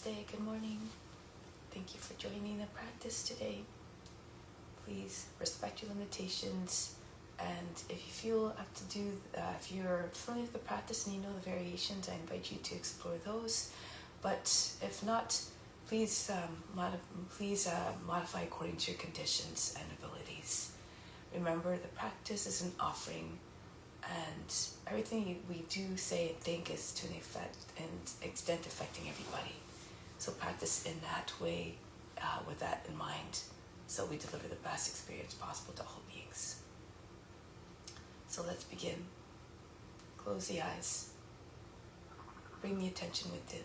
Namaste, good morning. Thank you for joining the practice today. Please respect your limitations, and if you feel up to do, if you're familiar with the practice and you know the variations, I invite you to explore those. But if not, please modify according to your conditions and abilities. Remember, the practice is an offering, and everything we do, say, and think is to an extent affecting everybody. So practice in that way, with that in mind, so we deliver the best experience possible to all beings. So let's begin. Close the eyes. Bring the attention within.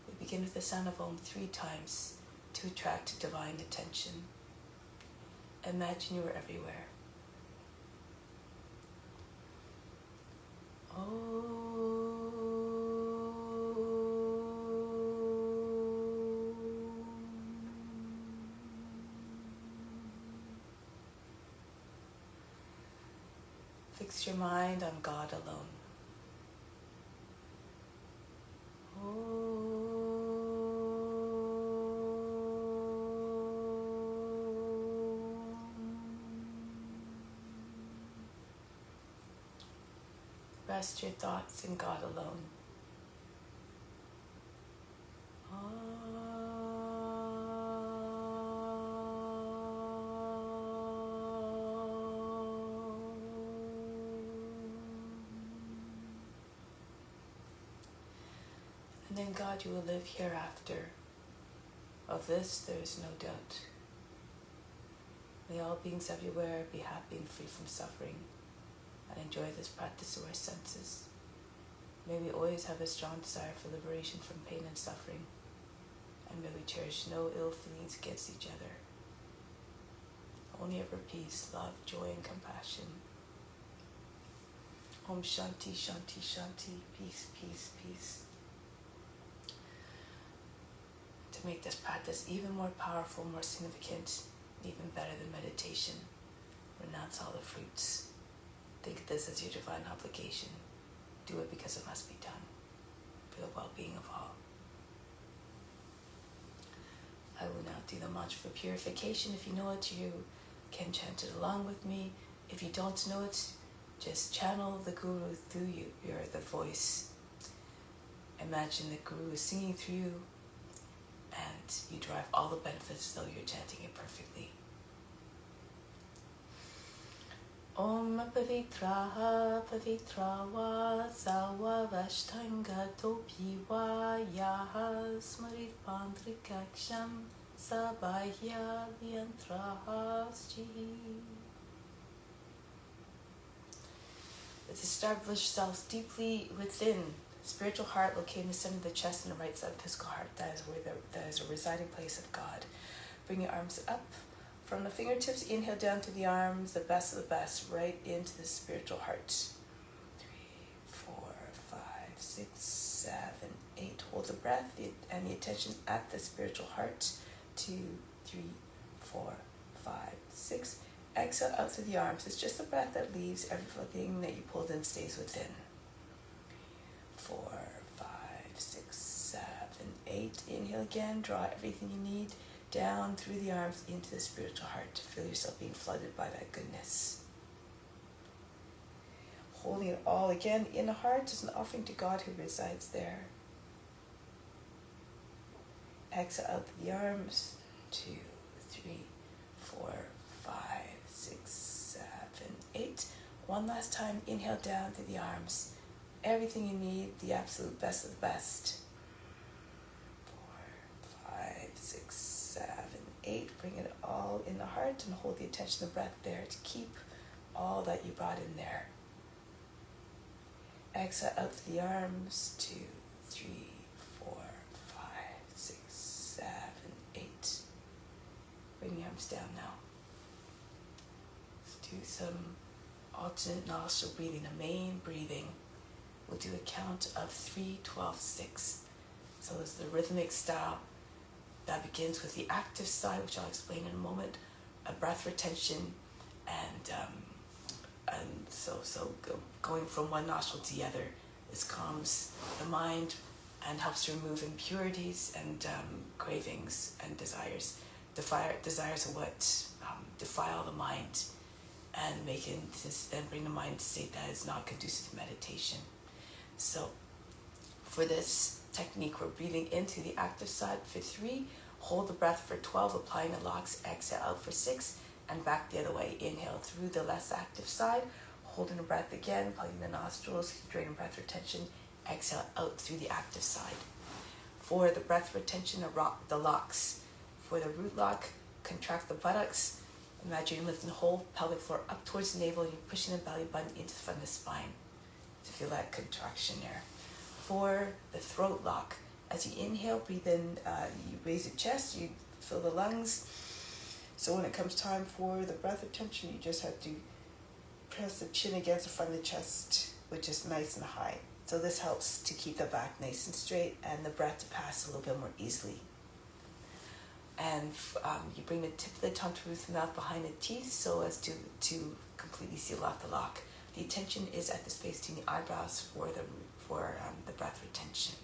We begin with the sound of Om 3 times to attract divine attention. Imagine you are everywhere. Fix your mind on God alone. Rest your thoughts in God alone. And then God, you will live hereafter. Of this there is no doubt. May all beings everywhere be happy and free from suffering, and enjoy this practice of our senses. May we always have a strong desire for liberation from pain and suffering, and may we cherish no ill feelings against each other. Only ever peace, love, joy, and compassion. Om Shanti, Shanti, Shanti, peace, peace, peace. To make this practice even more powerful, more significant, even better than meditation, renounce all the fruits. Think of this as your divine obligation. Do it because it must be done for the well-being of all. I will now do the mantra for purification. If you know it, you can chant it along with me. If you don't know it, just channel the Guru through you. You're the voice. Imagine the Guru is singing through you, and you derive all the benefits as though you're chanting it perfectly. Om Pavitraha Pavitrava Sawa Vashtanga Topiwa Yaha Smarit Pandrikaksham Sabahya Vyantraha Sjihi. Let's establish ourselves deeply within. Spiritual heart located in the center of the chest and the right side of the physical heart. That is a residing place of God. Bring your arms up from the fingertips. Inhale down to the arms, the best of the best, right into the spiritual heart. 3, 4, 5, 6, 7, 8. Hold the breath and the attention at the spiritual heart. 2, 3, 4, 5, 6. Exhale out through the arms. It's just the breath that leaves. Everything that you pulled in stays within. 4, 5, 6, 7, 8. Inhale again. Draw everything you need down through the arms into the spiritual heart to feel yourself being flooded by that goodness. Holding it all again in the heart is an offering to God who resides there. Exhale out through the arms. 2, 3, 4, 5, 6, 7, 8. One last time. Inhale down through the arms. Everything you need, the absolute best of the best. 4, 5, 6, 7, 8. Bring it all in the heart and hold the attention of the breath there to keep all that you brought in there. Exhale out through the arms. 2, 3, 4, 5, 6, 7, 8. Bring the arms down now. Let's do some alternate nostril breathing, a main breathing. We'll do a count of 3, 12, 6. So this is the rhythmic style that begins with the active side, which I'll explain in a moment, a breath retention, and so going from one nostril to the other. This calms the mind, and helps remove impurities and cravings and desires. Desires are what defile the mind and bring the mind to a state that is not conducive to meditation. So for this technique, we're breathing into the active side for 3, hold the breath for 12, applying the locks, exhale out for 6, and back the other way. Inhale through the less active side, holding the breath again, plugging the nostrils, draining breath retention, exhale out through the active side. For the breath retention, the locks. For the root lock, contract the buttocks. Imagine you're lifting the whole pelvic floor up towards the navel and you're pushing the belly button into the front of the spine to feel that contraction there. For the throat lock, as you inhale, breathe in, you raise your chest, you fill the lungs. So when it comes time for the breath retention, you just have to press the chin against the front of the chest, which is nice and high. So this helps to keep the back nice and straight and the breath to pass a little bit more easily. And you bring the tip of the tongue to the roof of the mouth behind the teeth so as to completely seal off the lock. The attention is at the space between the eyebrows for the breath retention.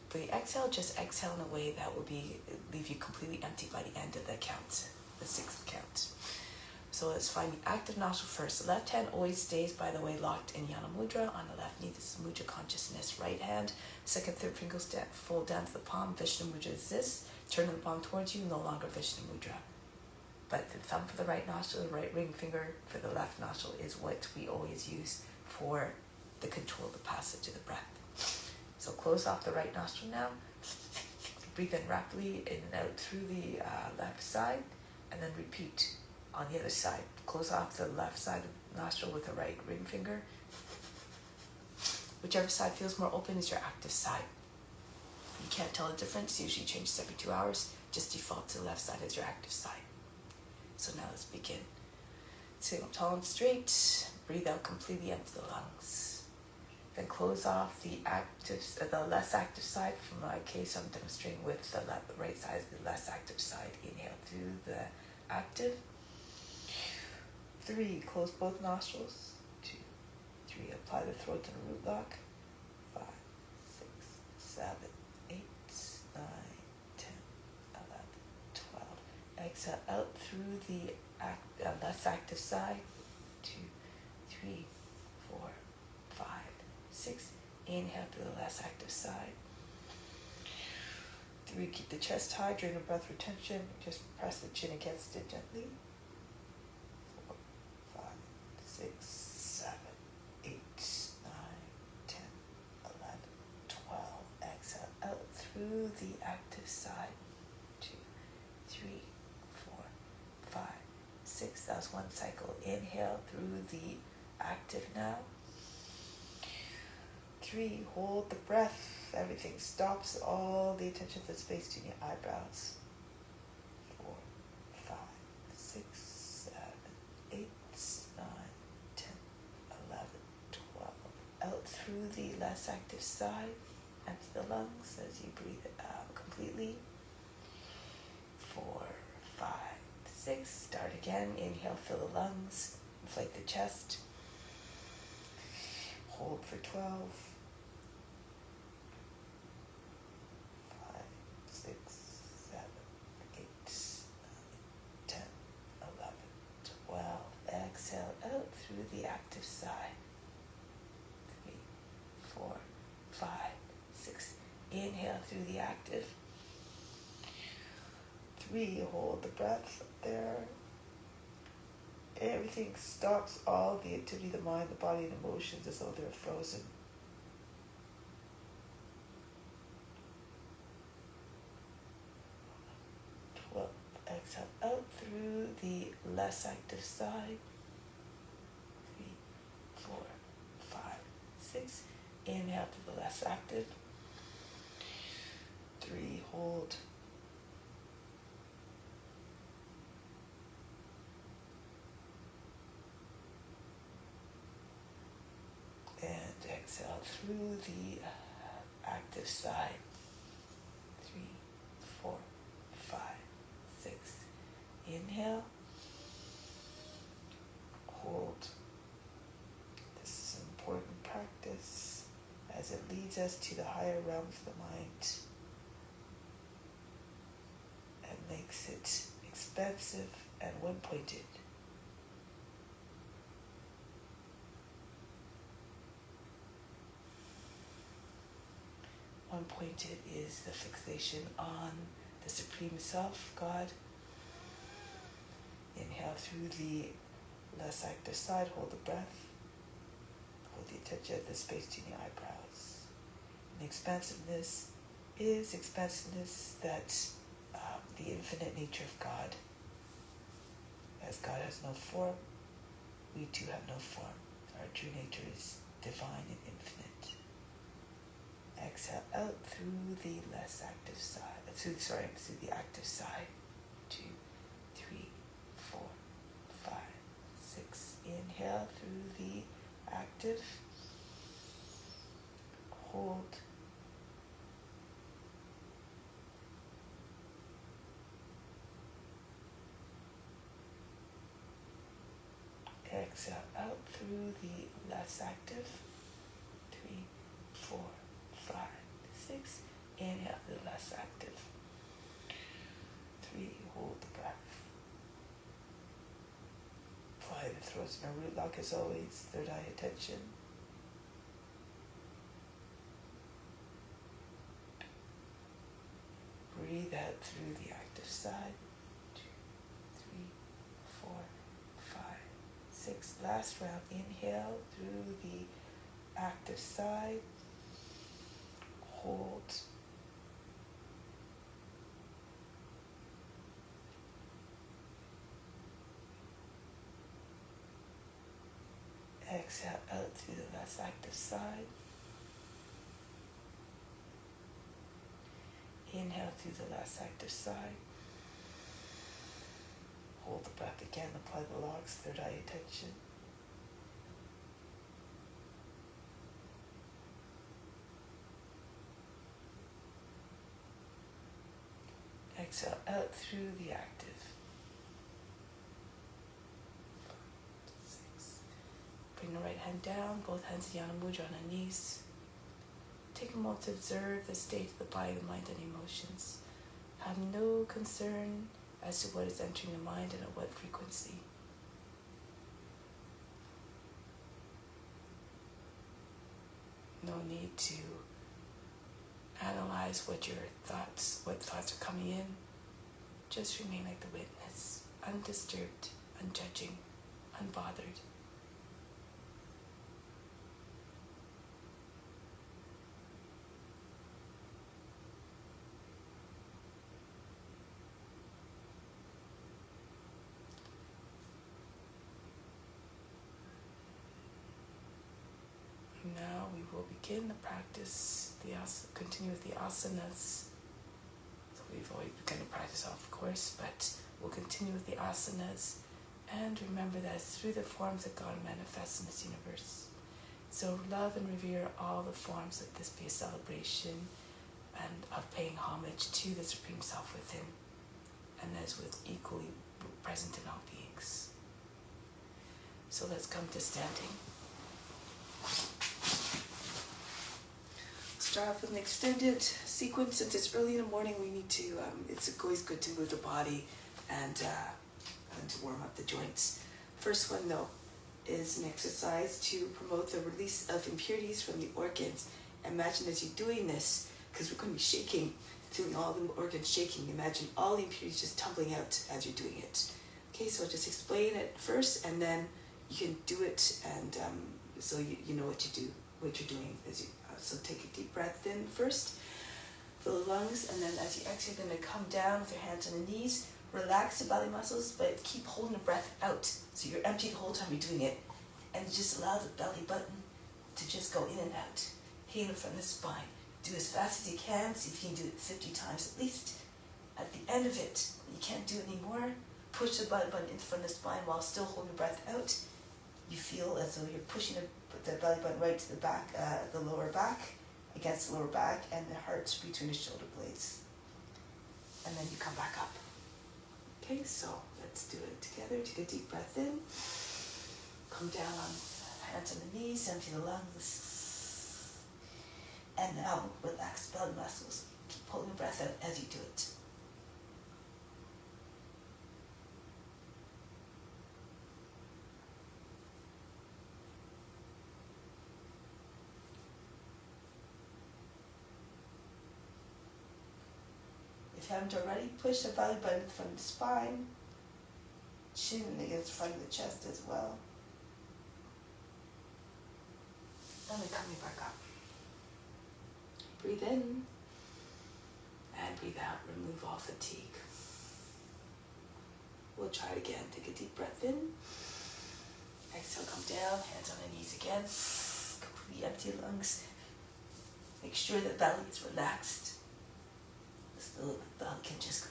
For the exhale, just exhale in a way that will leave you completely empty by the end of the count, the 6th count. So let's find the active nostril first. The left hand always stays, by the way, locked in Yana Mudra. On the left knee, this is Mudra consciousness. Right hand, second, third fingers fold down to the palm. Vishnu Mudra is this. Turning the palm towards you, no longer Vishnu Mudra. But the thumb for the right nostril, the right ring finger for the left nostril is what we always use for the control of the passage of the breath. So close off the right nostril now. Breathe in rapidly in and out through the left side, and then repeat on the other side. Close off the left side of the nostril with the right ring finger. Whichever side feels more open is your active side. You can't tell the difference, usually changes every 2 hours. Just default to the left side as your active side. So now let's begin. Sit tall and straight, breathe out completely empty the lungs. Then close off the less active side. For my case, I'm demonstrating with the right side is the less active side. Inhale through the active. 3, close both nostrils. 2, 3, apply the throat to the root lock. 5, 6, 7, 8, 9, 10, 11, 12. Exhale out through the less active side. 2, 3, 4, 5, 6. Inhale through the less active side. 3, keep the chest high, drain the breath retention. Just press the chin against it gently. 4, 5, 6, 7, 8, 9, 10, 11, 12. Exhale out through the active side. 2, 3, 4, 5, 6. That was one cycle. Inhale through the active now. 3, hold the breath. Everything stops. All the attention to the space between your eyebrows. 4, 5, 6, 7, 8, 9, 10, 11, 12. Out through the less active side. Empty the lungs as you breathe out completely. 4, 5, 6. Start again. Inhale, fill the lungs. Inflate the chest. Hold for 12. 5, 6, 7, 8, 9, 10, 11, 12. Exhale out through the active side. 3, 4, 5, 6. Inhale through the active. 3, hold the breath up there. Everything stops, all the activity of the mind, the body, and emotions as though they're frozen. 12. Exhale out through the less active side. 3, 4, 5, 6. Inhale to the less active. 3, hold. And exhale through the active side. 3, 4, 5, 6. Inhale. Hold. This is an important practice as it leads leads us to the higher realm of the mind and makes it expansive and one-pointed. One-pointed is the fixation on the Supreme Self, God. Inhale through the less active side, hold the breath. Hold the attention at the space between the eyebrows. And expansiveness is expansiveness that the infinite nature of God. As God has no form, we too have no form. Our true nature is divine and infinite. Exhale out through the less active side. Through the active side. 2, 3, 4, 5, 6. Inhale through the active. Hold. Exhale out through the less active. 3, 4, 5, 6. Inhale the less active. 3. Hold the breath. Fly the throat in a root lock as always. Third eye attention. Breathe out through the active side. 2, 3, 4, 5, 6. Last round. Inhale through the active side. Hold. Exhale out through the less active side. Inhale through the less active side. Hold the breath again. Apply the locks. Third eye attention. Exhale out through the active. 6. Bring the right hand down, both hands in Yana Mudra on our knees. Take a moment to observe the state of the body, the mind, and emotions. Have no concern as to what is entering the mind and at what frequency. No need to analyze what thoughts are coming in. Just remain like the witness, undisturbed, unjudging, unbothered. Now we will begin the practice, continue with the asanas. So we've already begun to practice off, of course, but we'll continue with the asanas. And remember that it's through the forms that God manifests in this universe. So love and revere all the forms, let this be a celebration and of paying homage to the Supreme Self within, and as with equally present in all beings. So let's come to standing. Start off with an extended sequence. Since it's early in the morning, we need to, it's always good to move the body and to warm up the joints. First one, though, is an exercise to promote the release of impurities from the organs. Imagine as you're doing this, because we're going to be shaking, feeling all the organs shaking. Imagine all the impurities just tumbling out as you're doing it. Okay, so I'll just explain it first, and then you can do it, and so you know what you're doing as you. So take a deep breath in first, fill the lungs, and then as you exhale, you're going to come down with your hands on the knees, relax the belly muscles, but keep holding the breath out. So you're empty the whole time you're doing it, and just allow the belly button to just go in and out. Halo from the spine. Do as fast as you can. See if you can do it 50 times at least. At the end of it, when you can't do it anymore, push the belly button in front of the spine while still holding the breath out. You feel as though you're pushing the belly button right to the back, the lower back, against the lower back, and the heart's between the shoulder blades. And then you come back up. Okay, so let's do it together. Take a deep breath in. Come down on hands on the knees, empty the lungs. And now relax belly muscles. Keep pulling the breath out as you do it. If you haven't already, push the belly button in front of the spine. Chin against the front of the chest as well. And then coming back up. Breathe in and breathe out. Remove all fatigue. We'll try it again. Take a deep breath in. Exhale, come down. Hands on the knees again. Completely empty lungs. Make sure the belly is relaxed. So the belly can just go.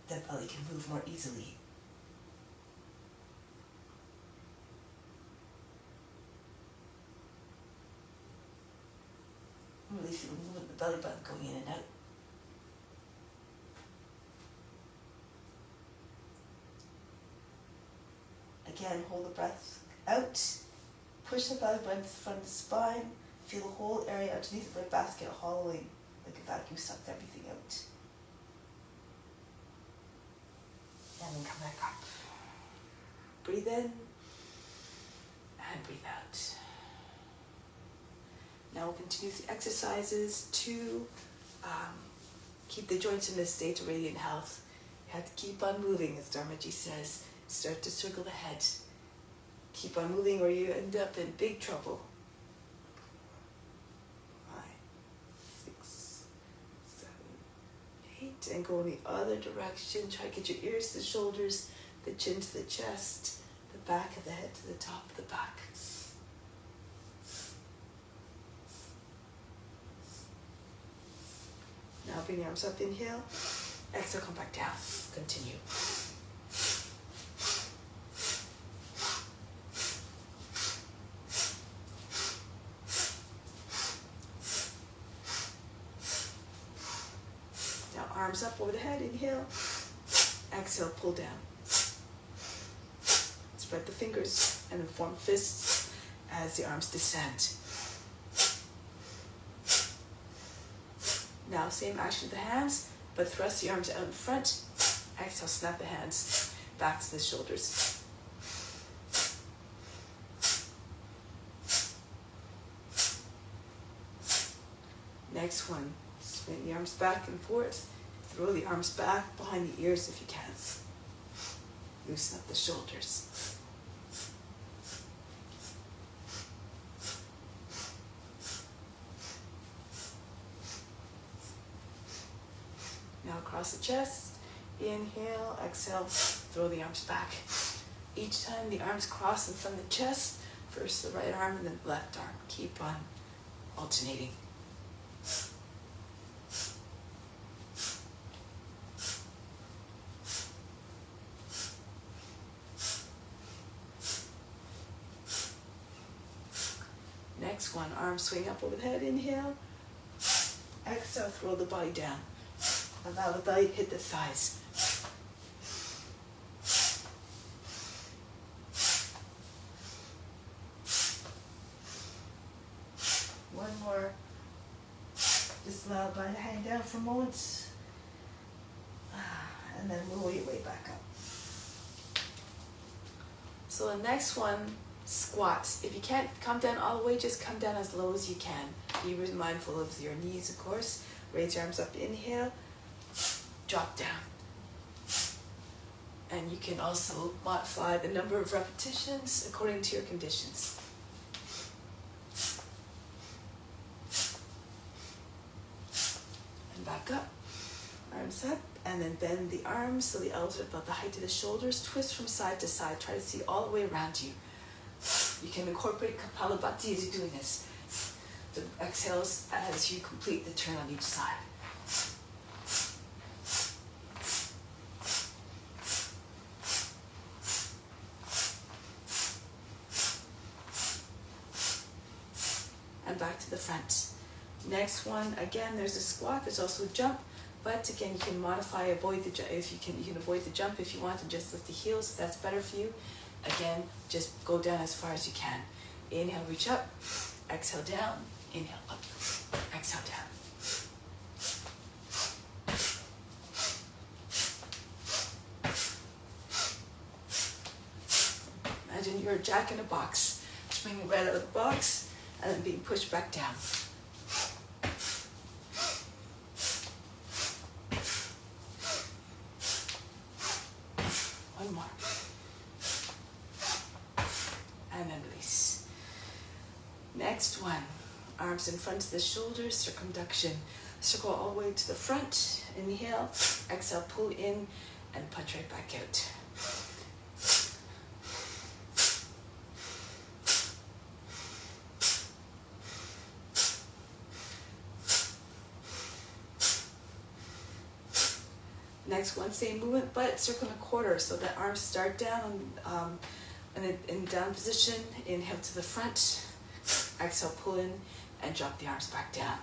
The belly can move more easily. Really feel the movement of the belly button going in and out. Again, hold the breath out. Push the belly button to the front of the spine. Feel the whole area underneath the breadbasket hollowing, like a vacuum sucked everything out. And then come back up. Breathe in and breathe out. Now we'll continue the exercises to keep the joints in a state of radiant health. You have to keep on moving, as Dharmaji says. Start to circle the head. Keep on moving or you end up in big trouble. 5, 6, 7, 8. And go in the other direction. Try to get your ears to the shoulders, the chin to the chest, the back of the head to the top of the back. Now bring your arms up, inhale. Exhale, come back down. Continue. Now arms up over the head, inhale. Exhale, pull down. Spread the fingers and then form fists as the arms descend. Now, same action with the hands, but thrust the arms out in front. Exhale, snap the hands back to the shoulders. Next one, swing the arms back and forth. Throw the arms back behind the ears if you can. Loosen up the shoulders. Now across the chest, inhale, exhale, throw the arms back. Each time the arms cross in front of the chest, first the right arm and then the left arm. Keep on alternating. Next one, arms swing up over the head, inhale. Exhale, throw the body down. Allow the belly to hit the thighs. One more. Just allow the body to hang down for a moment. And then roll your way back up. So the next one, squats. If you can't come down all the way, just come down as low as you can. Be mindful of your knees, of course. Raise your arms up, inhale. Drop down. And you can also modify the number of repetitions according to your conditions. And back up. Arms up. And then bend the arms so the elbows are about the height of the shoulders. Twist from side to side. Try to see all the way around you. You can incorporate Kapalabhati as you're doing this. The exhales as you complete the turn on each side. And back to the front. Next one, again, there's a squat. There's also a jump. But again, you can modify, avoid the jump. If you can avoid the jump if you want, and just lift the heels. If that's better for you. Again, just go down as far as you can. Inhale, reach up. Exhale, down. Inhale up, exhale down. Imagine you're a jack in a box, springing right out of the box and then being pushed back down. One more. And then release. Next one. Arms in front of the shoulders, circumduction. Circle all the way to the front. Inhale, exhale, pull in and punch right back out. Next one, same movement, but circle in a quarter. So the arms start down and in down position. Inhale to the front. Exhale, pull in and drop the arms back down.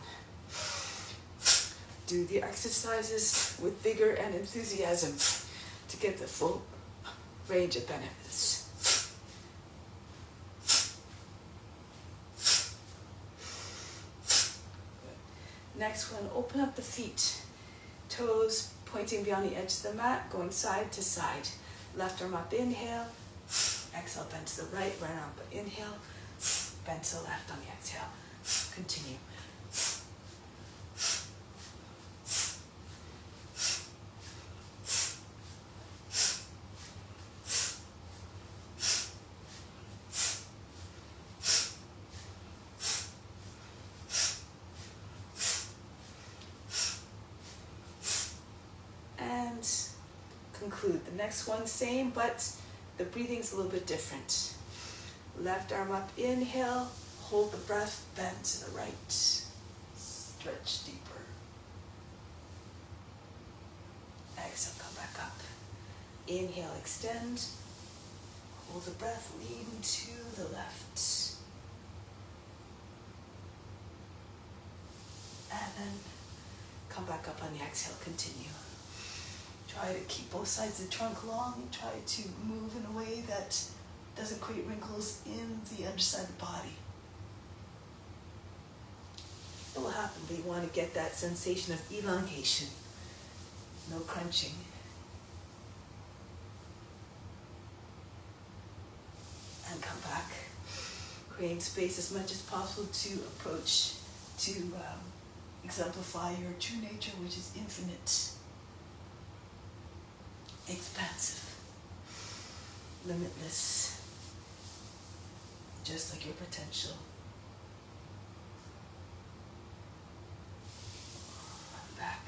Do the exercises with vigor and enthusiasm to get the full range of benefits. Next one, open up the feet. Toes pointing beyond the edge of the mat, going side to side. Left arm up, inhale. Exhale, bend to the right, right arm up, inhale. Bend to the left on the exhale. Continue. And conclude. The next one, same, but the breathing's a little bit different. Left arm up, inhale, hold the breath, bend to the right, stretch deeper. Exhale, come back up. Inhale, extend, hold the breath, lean to the left. And then come back up on the exhale, continue. Try to keep both sides of the trunk long, try to move in a way that doesn't create wrinkles in the underside of the body. It will happen, but you want to get that sensation of elongation. No crunching. And come back. Creating space as much as possible to approach, to exemplify your true nature, which is infinite, expansive, limitless. Just like your potential. Back.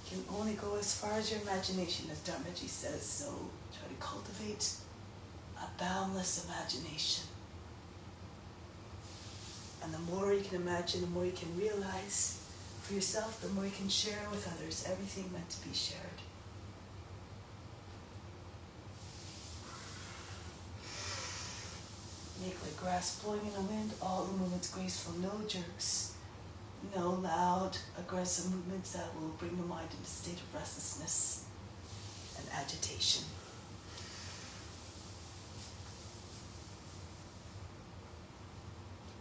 You can only go as far as your imagination, as Dharmaji says, so try to cultivate a boundless imagination. And the more you can imagine, the more you can realize for yourself, the more you can share with others, everything meant to be shared. Make like grass blowing in the wind, all the movements graceful, no jerks, no loud, aggressive movements that will bring the mind into a state of restlessness and agitation.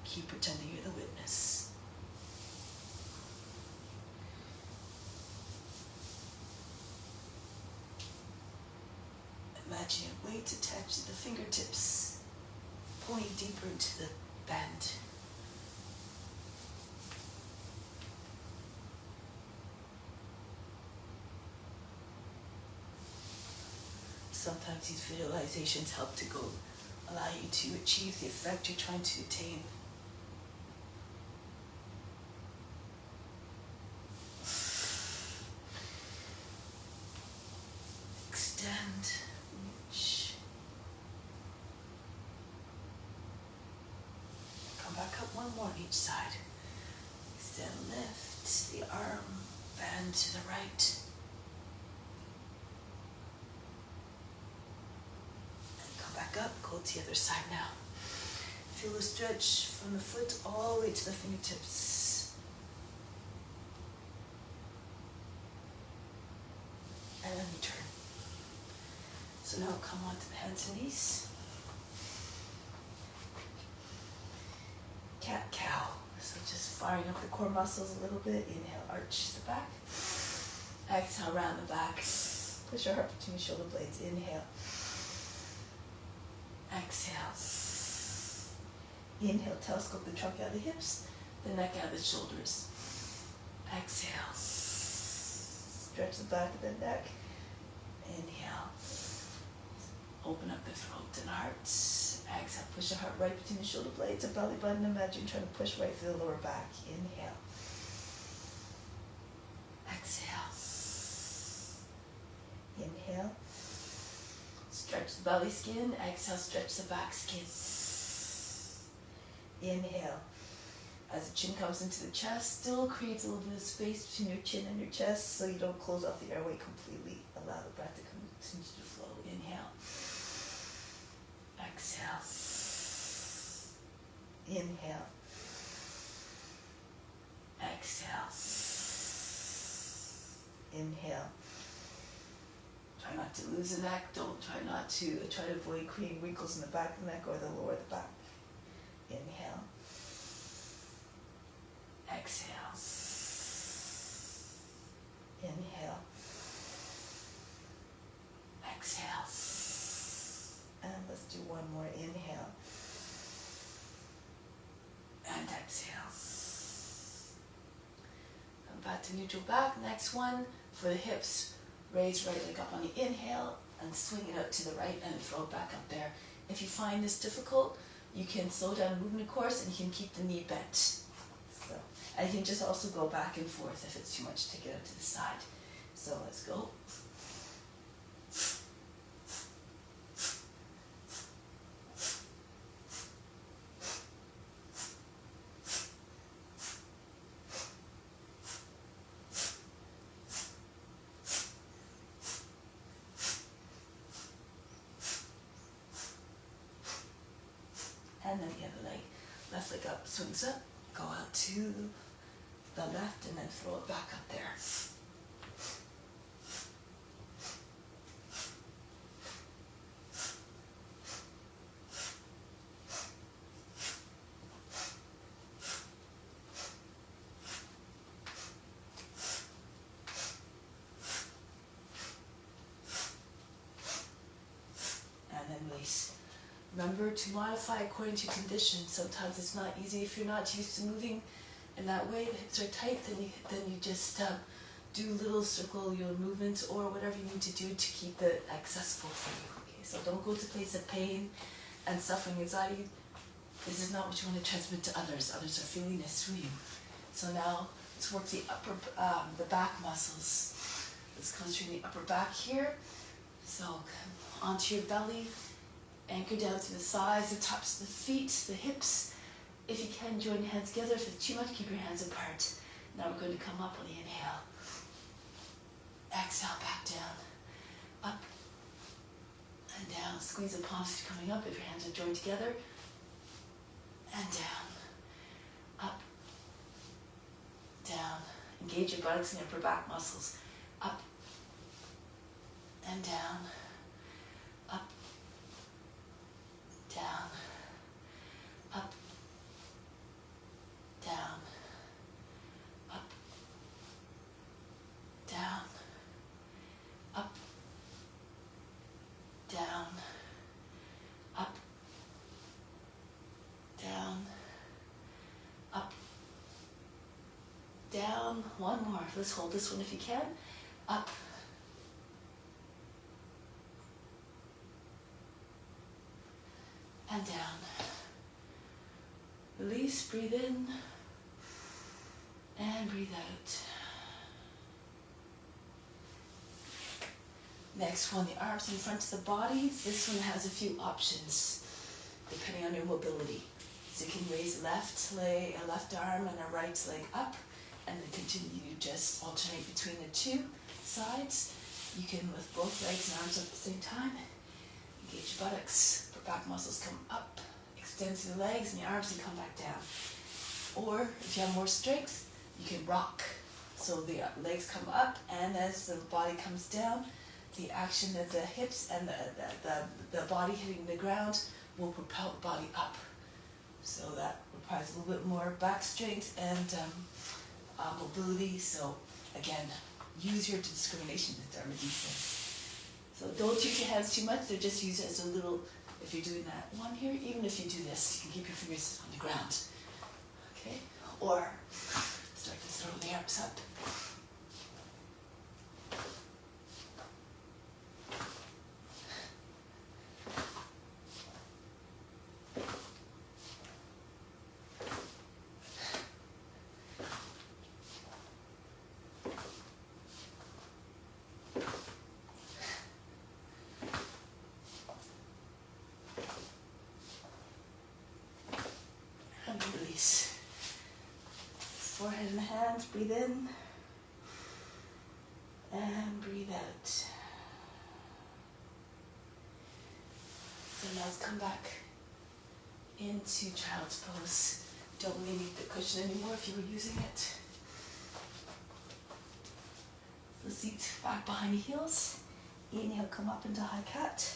Keep pretending you're the witness. Imagine your weight attached to the fingertips, pulling deeper into the bend. Sometimes these visualizations help to allow you to achieve the effect you're trying to attain. Extend, reach. Come back up one more each side. Extend, lift the arm, bend to the right. And come back up, go to the other side now. Feel the stretch from the foot all the way to the fingertips. And then return. So now come onto the hands and knees. cat-cow. So just firing up the core muscles a little bit. Inhale, arch the back. Exhale, round the back. Push your heart between your shoulder blades. Inhale. Exhale. Inhale, telescope the trunk out of the hips, the neck out of the shoulders. Exhale. Stretch the back of the neck. Inhale. Open up the throat and heart. Exhale, push your heart right between the shoulder blades, a belly button. Imagine trying to push right through the lower back. Inhale. Exhale. Inhale. Stretch the belly skin. Exhale, stretch the back skin. Inhale. As the chin comes into the chest, still creates a little bit of space between your chin and your chest so you don't close off the airway completely. Allow the breath to continue to flow. Inhale. Exhale. Inhale. Exhale. Inhale. Try not to lose the neck. Try to avoid creating wrinkles in the back of the neck or the lower of the back. Inhale. Exhale. Inhale. Exhale. And let's do one more. Inhale. And exhale. Come back to neutral back. Next one for the hips. Raise right leg up on the inhale and swing it out to the right and throw it back up there. If you find this difficult, you can slow down the movement course and you can keep the knee bent. So, and you can just also go back and forth if it's too much to get out to the side. So let's go. And then the other leg, left leg up, swings up, go out to the left and then throw it back up there. And then release. Remember to modify according to conditions. Sometimes it's not easy if you're not used to moving in that way. The hips are tight, then you just do little circle your movements or whatever you need to do to keep it accessible for you. Okay, so don't go to a place of pain and suffering, anxiety. This is not what you want to transmit to others. Others are feeling this through you. So now let's work the back muscles. Let's concentrate on the upper back here. So come onto your belly. Anchor down to the thighs, the tops of the feet, the hips. If you can, join your hands together. If it's too much, keep your hands apart. Now we're going to come up on the inhale. Exhale, back down. Up and down. Squeeze the palms coming up if your hands are joined together. And down. Up. Down. Engage your buttocks and upper back muscles. Up and down. Up. Down, up, down, up, down, up, down, up, down, up, down. One more. Let's hold this one if you can. Up. And down. Release, breathe in, and breathe out. Next one, the arms in front of the body. This one has a few options, depending on your mobility. So you can raise left arm and a right leg up, and then continue to just alternate between the two sides. You can lift both legs and arms up at the same time. Engage your buttocks. Back muscles come up, extend to the legs and the arms and come back down. Or if you have more strength, you can rock. So the legs come up, and as the body comes down, the action of the hips and the body hitting the ground will propel the body up. So that requires a little bit more back strength and mobility. So again, use your discrimination, as Dharmaji says. So don't use your hands too much. They're just used as a little, if you're doing that one here, even if you do this, you can keep your fingers on the ground. Okay? Or start to throw the arms up. And release. Forehead and hands, breathe in. And breathe out. So now let's come back into child's pose. Don't really need the cushion anymore if you were using it. The seat back behind your heels. Inhale, come up into high cat.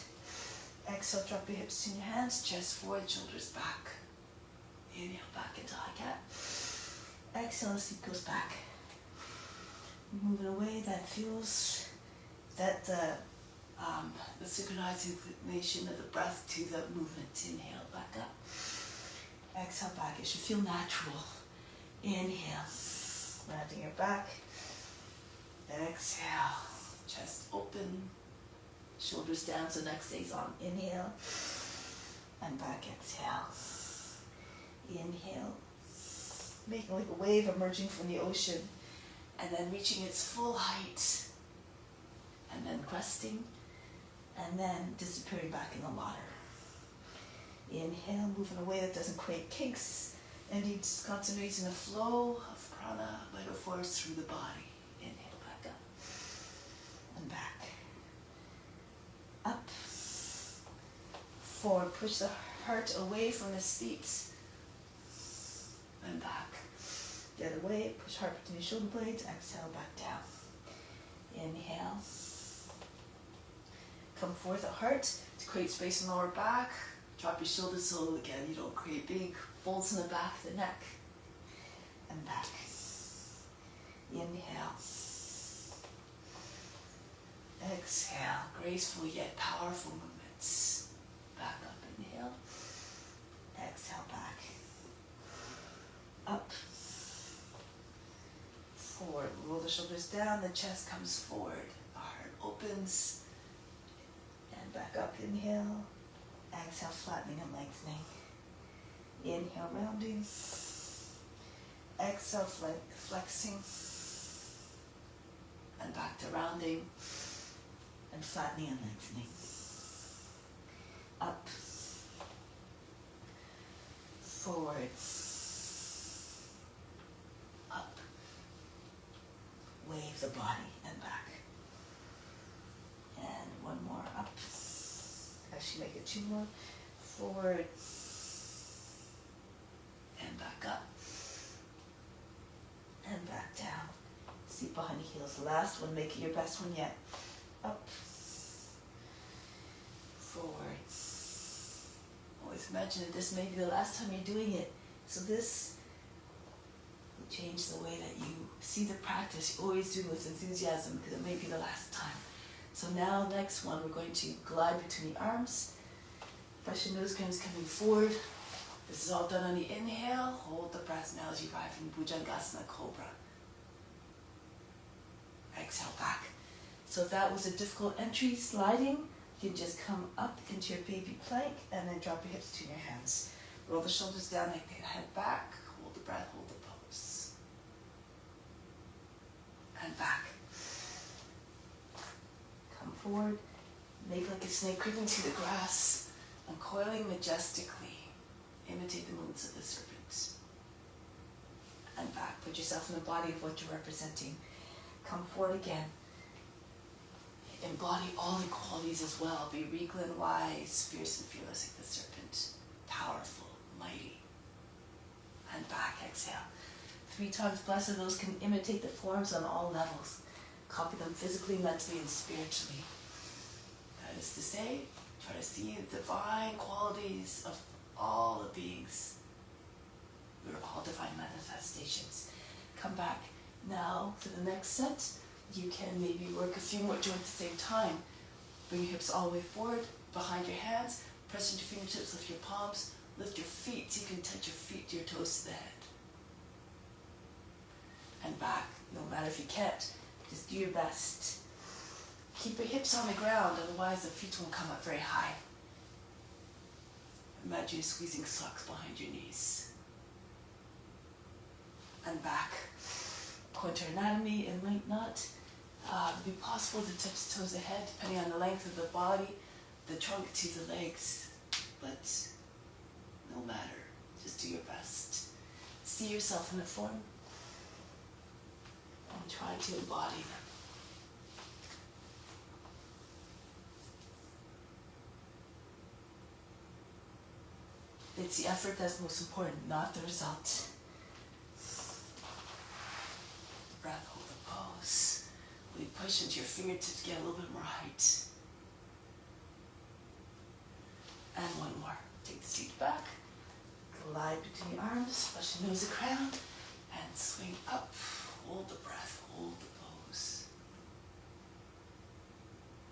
Exhale, drop your hips in your hands, chest forward, shoulders back. Inhale, back into high cat. Exhale, the seat goes back. Moving away, that feels that the synchronization of the breath to the movement. Inhale, back up. Exhale, back. It should feel natural. Inhale, landing your back. Exhale, chest open, shoulders down, so neck stays on. Inhale, and back, exhale. Inhale, making like a wave emerging from the ocean, and then reaching its full height, and then cresting, and then disappearing back in the water. Inhale, moving away that doesn't create kinks, and he just concentrates in a flow of prana, vital force through the body. Inhale, back up, and back. Up, forward, push the heart away from the seat, and back. The other way, push heart between your shoulder blades, exhale, back down. Inhale. Come forth the heart to create space in the lower back. Drop your shoulders so again you don't create big folds in the back of the neck. And back. Inhale. Exhale. Graceful yet powerful movements. Back up, inhale. Exhale, back. Up. Forward. Roll the shoulders down, the chest comes forward. The heart opens. And back up, inhale. Exhale, flattening and lengthening. Inhale, rounding. Exhale, flexing. And back to rounding. And flattening and lengthening. Up. Forward. Up. Wave the body and back. And one more up. Actually make it two more. Forward. And back up. And back down. Seat behind the heels. Last one, make it your best one yet. Up. Forward. Always imagine that this may be the last time you're doing it. So this will change the way that you see the practice. You always do it with enthusiasm because it may be the last time. So now, next one, we're going to glide between the arms. Brush your nose cones coming forward. This is all done on the inhale. Hold the breath now as you arrive in Bhujangasana Cobra. Exhale back. So if that was a difficult entry, sliding, you can just come up into your baby plank and then drop your hips to your hands. Roll the shoulders down, head back. Hold the breath, hold the pose. And back. Come forward, make like a snake creeping through the grass, uncoiling majestically. Imitate the movements of the serpent. And back, put yourself in the body of what you're representing. Come forward again. Embody all the qualities as well. Be regal and wise, fierce and fearless like the serpent. Powerful, mighty. And back, exhale. 3 times blessed those can imitate the forms on all levels. Copy them physically, mentally, and spiritually. That is to say, try to see the divine qualities of all the beings We're all divine manifestations. Come back now for the next set. You can maybe work a few more joints at the same time. Bring your hips all the way forward, behind your hands, press into your fingertips, lift your palms, lift your feet so you can touch your feet to your toes to the head. And back, no matter if you can't, just do your best. Keep your hips on the ground, otherwise the feet won't come up very high. Imagine you're squeezing socks behind your knees. And back. Pointer anatomy in link knot. It'd be possible to touch the toes ahead, depending on the length of the body, the trunk to the legs. But no matter, just do your best. See yourself in the form and try to embody them. It's the effort that's most important, not the result. Breath, hold the pose. Really push into your fingertips to get a little bit more height. And one more. Take the seat back. Glide between your arms, push your nose to crown, and swing up. Hold the breath, hold the pose.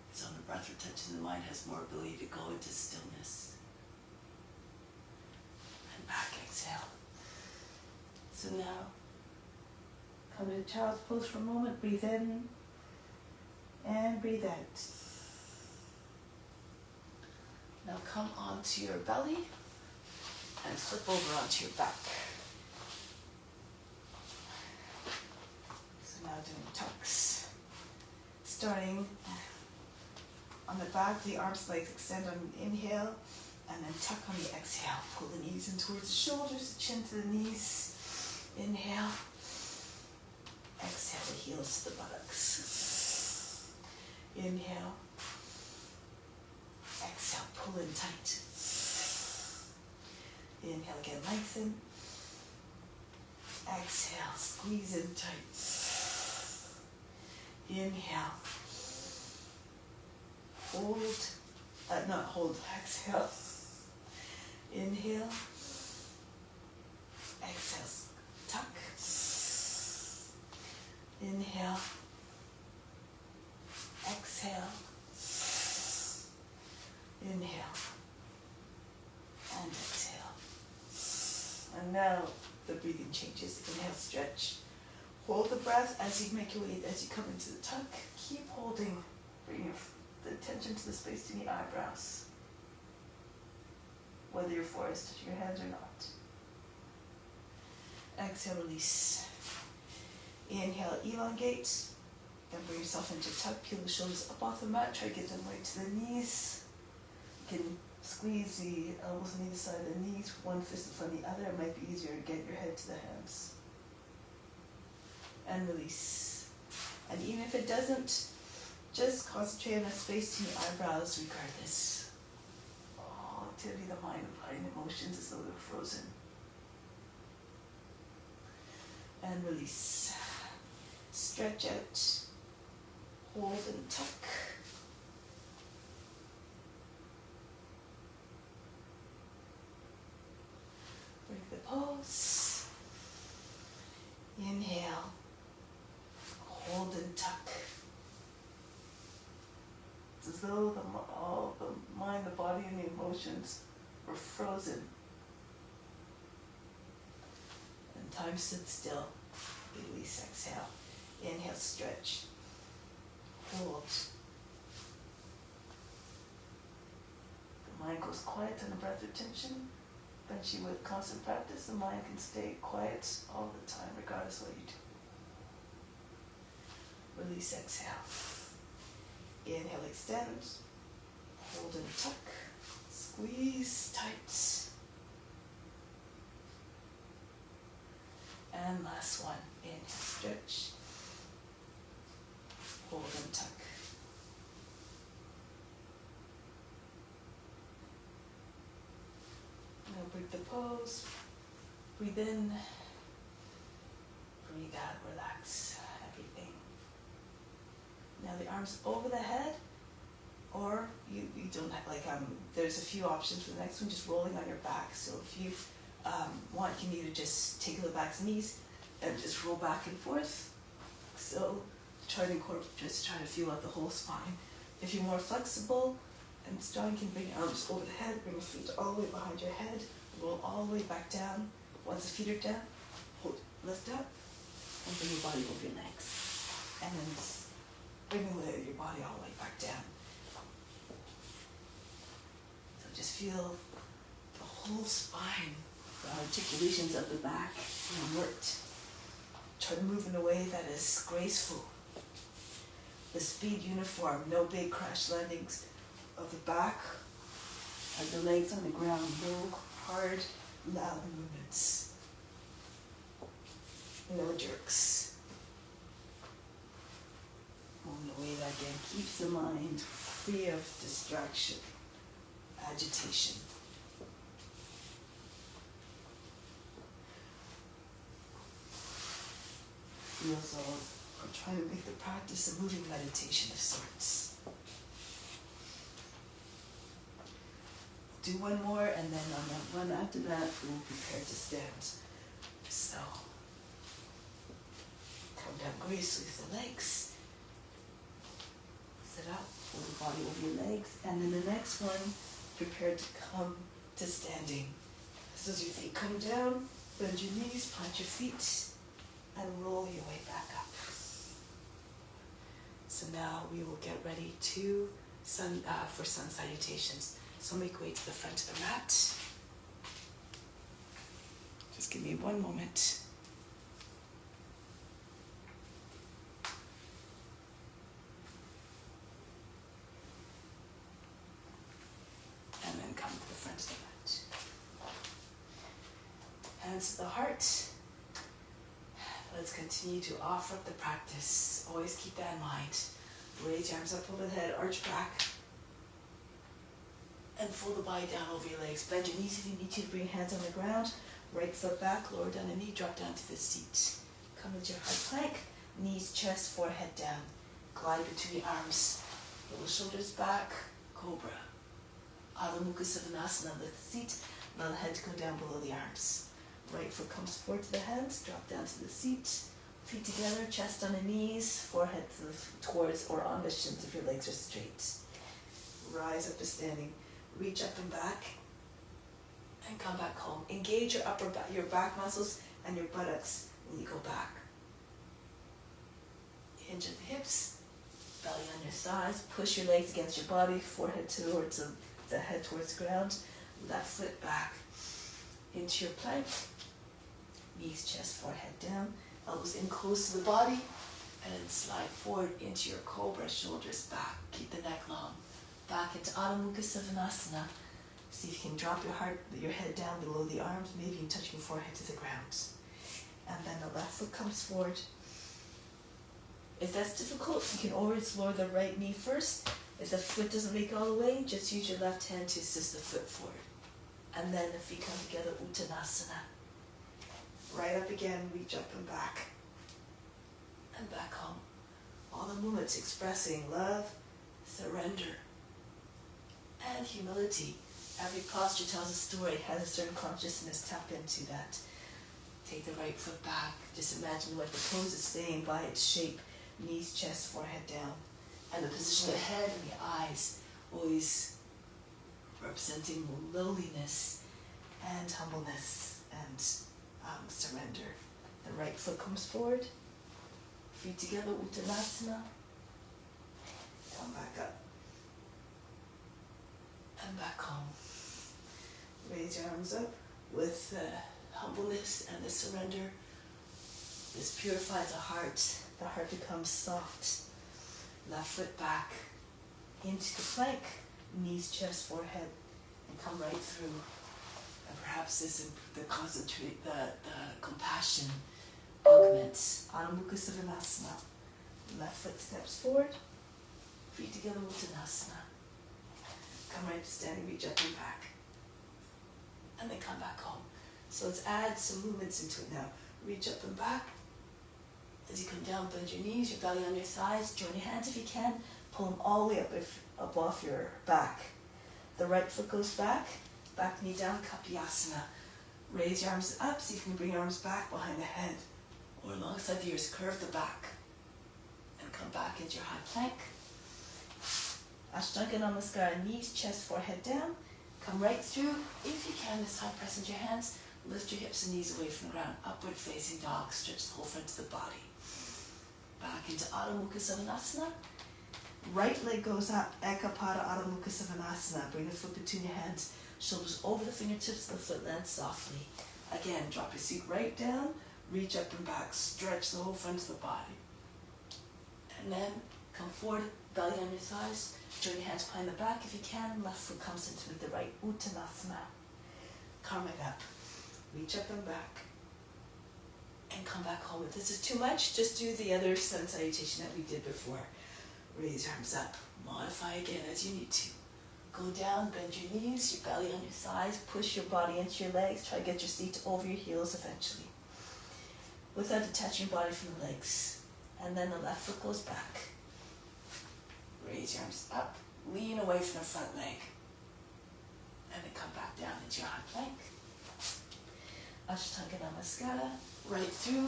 It's on the breath retention, the mind has more ability to go into stillness. And back, exhale. So now, come to child's pose for a moment. Breathe in and breathe out. Now come onto your belly and flip over onto your back. So now doing tucks. Starting on the back, the arms, legs extend on an inhale, and then tuck on the exhale. Pull the knees in towards the shoulders, the chin to the knees. Inhale. Exhale, the heels to the buttocks. Inhale. Exhale, pull in tight. Inhale, again, lengthen. Exhale, squeeze in tight. Inhale. Hold, exhale. Inhale. Exhale, tuck. Inhale. Exhale. Inhale. And exhale. And now the breathing changes. Inhale, stretch. Hold the breath as you make your way, as you come into the tuck. Keep holding. Bring the attention to the space between the eyebrows. Whether your forehead is touching your hands or not. Exhale, release. Inhale, elongate. Then bring yourself into tuck. Peel the shoulders up off the mat. Try to get them right to the knees. You can squeeze the elbows on either side of the knees. One fist in front of the other. It might be easier to get your head to the hands. And release. And even if it doesn't, just concentrate on the space between your eyebrows regardless. All activity of the mind, body, and emotions as though they're frozen. And release. Stretch out. Hold and tuck. Break the pose. Inhale. Hold and tuck. It's as though all the mind, the body, and the emotions were frozen. And time stood still. Release, exhale. Inhale, stretch. Hold. The mind goes quiet on the breath retention. Eventually, with constant practice, the mind can stay quiet all the time, regardless of what you do. Release, exhale. Inhale, extend. Hold and tuck. Squeeze tight. And last one. Inhale, stretch. Hold and tuck. Now break the pose. Breathe in. Breathe out. Relax everything. Now the arms over the head, or you don't have, there's a few options for the next one, just rolling on your back. So if you want, you can either just take the back knees and just roll back and forth. So try to just try to feel out the whole spine. If you're more flexible and strong, you can bring your arms over the head, bring your feet all the way behind your head, roll all the way back down. Once the feet are down, hold, lift up, and bring your body over your legs. And then bring your body all the way back down. So just feel the whole spine, the articulations of the back being worked. Try to move in a way that is graceful. The speed uniform, no big crash landings of the back and the legs on the ground, no hard, loud movements, no jerks. In a way that again keeps the mind free of distraction, agitation. We also are trying to make the practice a moving meditation of sorts. Do one more, and then on the one after that, we'll prepare to stand. So, come down gracefully with the legs. Sit up, pull the body over your legs, and then the next one, prepare to come to standing. So as your feet come down, bend your knees, plant your feet, and roll your way back up. So now we will get ready to for sun salutations. So make way to the front of the mat. Just give me one moment. And then come to the front of the mat. Hands to the heart. Let's continue to offer up the practice. Always keep that in mind. Raise your arms up over the head, arch back. And fold the body down over your legs. Bend your knees if you need to bring your hands on the ground. Right foot back, lower down the knee, drop down to the seat. Come into your hard plank. Knees, chest, forehead down. Glide between your arms. Roll the shoulders back, cobra. Adho Mukha Savasana, lift the seat. Allow the head to go down below the arms. Right foot comes forward to the hands, drop down to the seat. Feet together, chest on the knees, forehead towards or on the shins if your legs are straight. Rise up to standing. Reach up and back, and come back home. Engage your back muscles and your buttocks when you go back. Hinge at the hips, belly on your thighs. Push your legs against your body, forehead towards the head towards the ground. Left foot back into your plank. Knees, chest, forehead down. Elbows in close to the body, and then slide forward into your cobra. Shoulders back. Keep the neck long. Back into Adho Mukha Savasana. See if you can drop your head down below the arms, maybe even touching your forehead to the ground. And then the left foot comes forward. If that's difficult, you can always lower the right knee first. If the foot doesn't make it all the way, just use your left hand to assist the foot forward. And then the feet come together, Uttanasana. Right up again, reach up and back. And back home. All the movements expressing love, surrender, and humility. Every posture tells a story, has a certain consciousness. Tap into that. Take the right foot back. Just imagine what the pose is saying by its shape. Knees, chest, forehead down. And the position of the head and the eyes, always representing lowliness and humbleness and surrender. The right foot comes forward. Feet together, Uttanasana. Come back up. And back home. Raise your arms up with the humbleness and the surrender. This purifies the heart. The heart becomes soft. Left foot back into the plank. Knees, chest, forehead, and come right through. And perhaps this the compassion augments. Adho Mukha Savasana. Left foot steps forward. Feet together, Uttanasana. Come right to standing, reach up and back. And then come back home. So let's add some movements into it now. Reach up and back. As you come down, bend your knees, your belly on your thighs. Join your hands if you can. Pull them all the way up off your back. The right foot goes back. Back knee down, Kapiyasana. Raise your arms up, see if you can bring your arms back behind the head or alongside the ears. Curve the back and come back into your high plank. Ashtanga Namaskara, knees, chest, forehead down. Come right through. If you can, this time press into your hands. Lift your hips and knees away from the ground. Upward facing dog. Stretch the whole front of the body. Back into Adho Mukha Savasana. Right leg goes up. Ekapada Adho Mukha Savasana. Bring the foot between your hands. Shoulders over the fingertips. The foot lands softly. Again, drop your seat right down. Reach up and back. Stretch the whole front of the body. And then come forward. Belly on your thighs. Join your hands behind the back if you can. Left foot comes into the right. Uttanasana. Come right up. Reach up and back. And come back home. If this is too much, just do the other sun salutation that we did before. Raise your arms up. Modify again as you need to. Go down, bend your knees, your belly on your thighs. Push your body into your legs. Try to get your seat over your heels eventually. Without detaching your body from the legs. And then the left foot goes back. Raise your arms up, lean away from the front leg, and then come back down into your high plank. Ashtanga Namaskara, right through,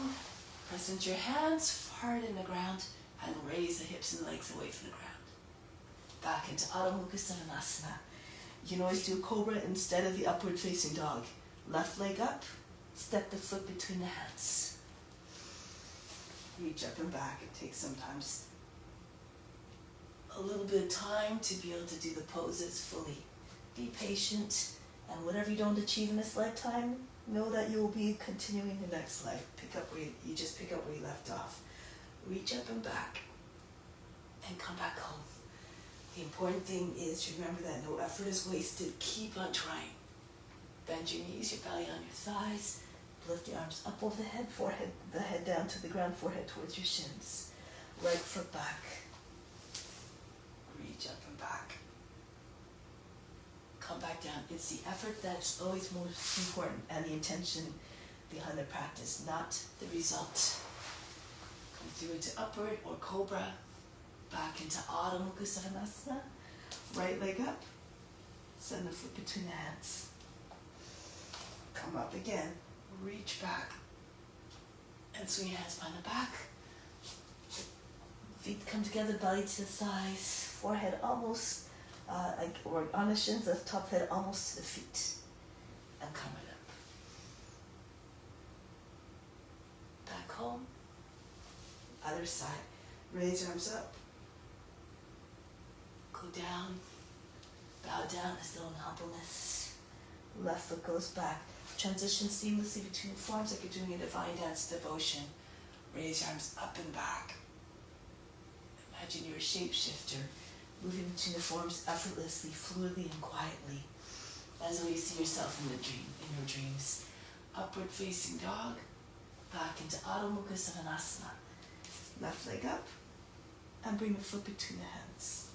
press into your hands, hard in the ground, and raise the hips and legs away from the ground. Back into Adho Mukha Savasana. You can always do a cobra instead of the upward facing dog. Left leg up, step the foot between the hands. Reach up and back. It takes sometimes a little bit of time to be able to do the poses fully. Be patient, and whatever you don't achieve in this lifetime, know that you will be continuing the next life. Pick up where you just pick up where you left off. Reach up and back, and come back home. The important thing is to remember that no effort is wasted. Keep on trying. Bend your knees, your belly on your thighs. Lift your arms up over the head, forehead, the head down to the ground, forehead towards your shins. Right foot back. Reach up and back. Come back down. It's the effort that's always most important, and the intention behind the practice, not the result. Come through into upward or cobra. Back into Adho Mukha Savasana. Right leg up. Send the foot between the hands. Come up again. Reach back. And swing your hands behind the back. Feet come together, belly to the thighs, forehead almost, or on the shins, the top head almost to the feet. And come right up. Back home. Other side. Raise your arms up. Go down. Bow down as though in humbleness. Left foot goes back. Transition seamlessly between forms like you're doing a divine dance devotion. Raise your arms up and back. Imagine you're a shapeshifter, moving between the forms effortlessly, fluidly, and quietly, as though you see yourself in your dreams. Upward facing dog, back into Adho Mukha Savasana. Left leg up, and bring the foot between the hands.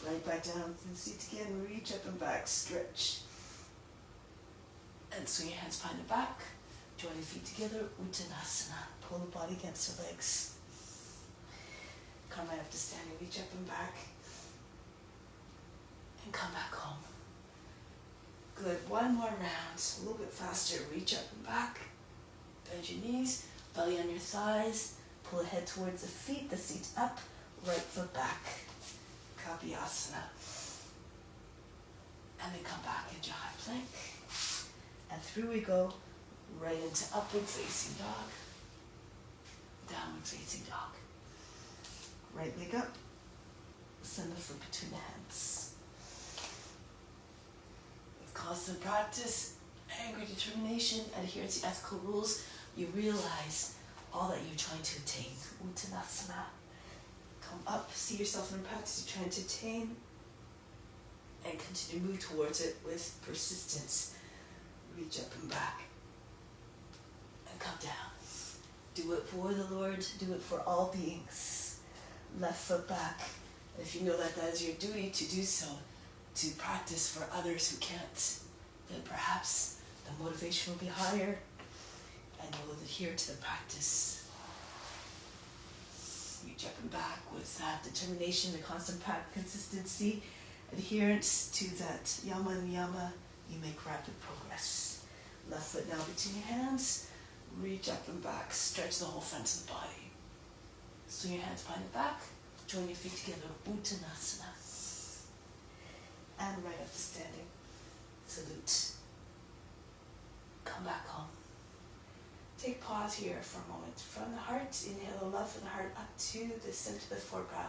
Right back down to the seat again, reach up and back, stretch. And swing your hands behind the back, join your feet together, Uttanasana. Pull the body against the legs. Come right up to standing, reach up and back. And come back home. Good, one more round, a little bit faster. Reach up and back, bend your knees, belly on your thighs, pull the head towards the feet, the seat up, right foot back. Kapiyasana. And then come back into high plank. And through we go, right into upward facing dog, downward facing dog. Right leg up, send the foot between the hands. With constant practice, angry determination, adherence to ethical rules, you realize all that you're trying to attain. Uttanasana. Come up, see yourself in the practice you're trying to attain, and continue to move towards it with persistence. Reach up and back, and come down. Do it for the Lord, do it for all beings. Left foot back. If you know that that is your duty to do so, to practice for others who can't, then perhaps the motivation will be higher, and you will adhere to the practice. Reach up and back with that determination, the constant consistency, adherence to that yama niyama, you make rapid progress. Left foot now between your hands. Reach up and back. Stretch the whole front of the body. Swing your hands behind the back. Join your feet together. Uttanasana. And right up to standing. Salute. Come back home. Take pause here for a moment. From the heart, inhale the love from the heart up to the center of the forebrow.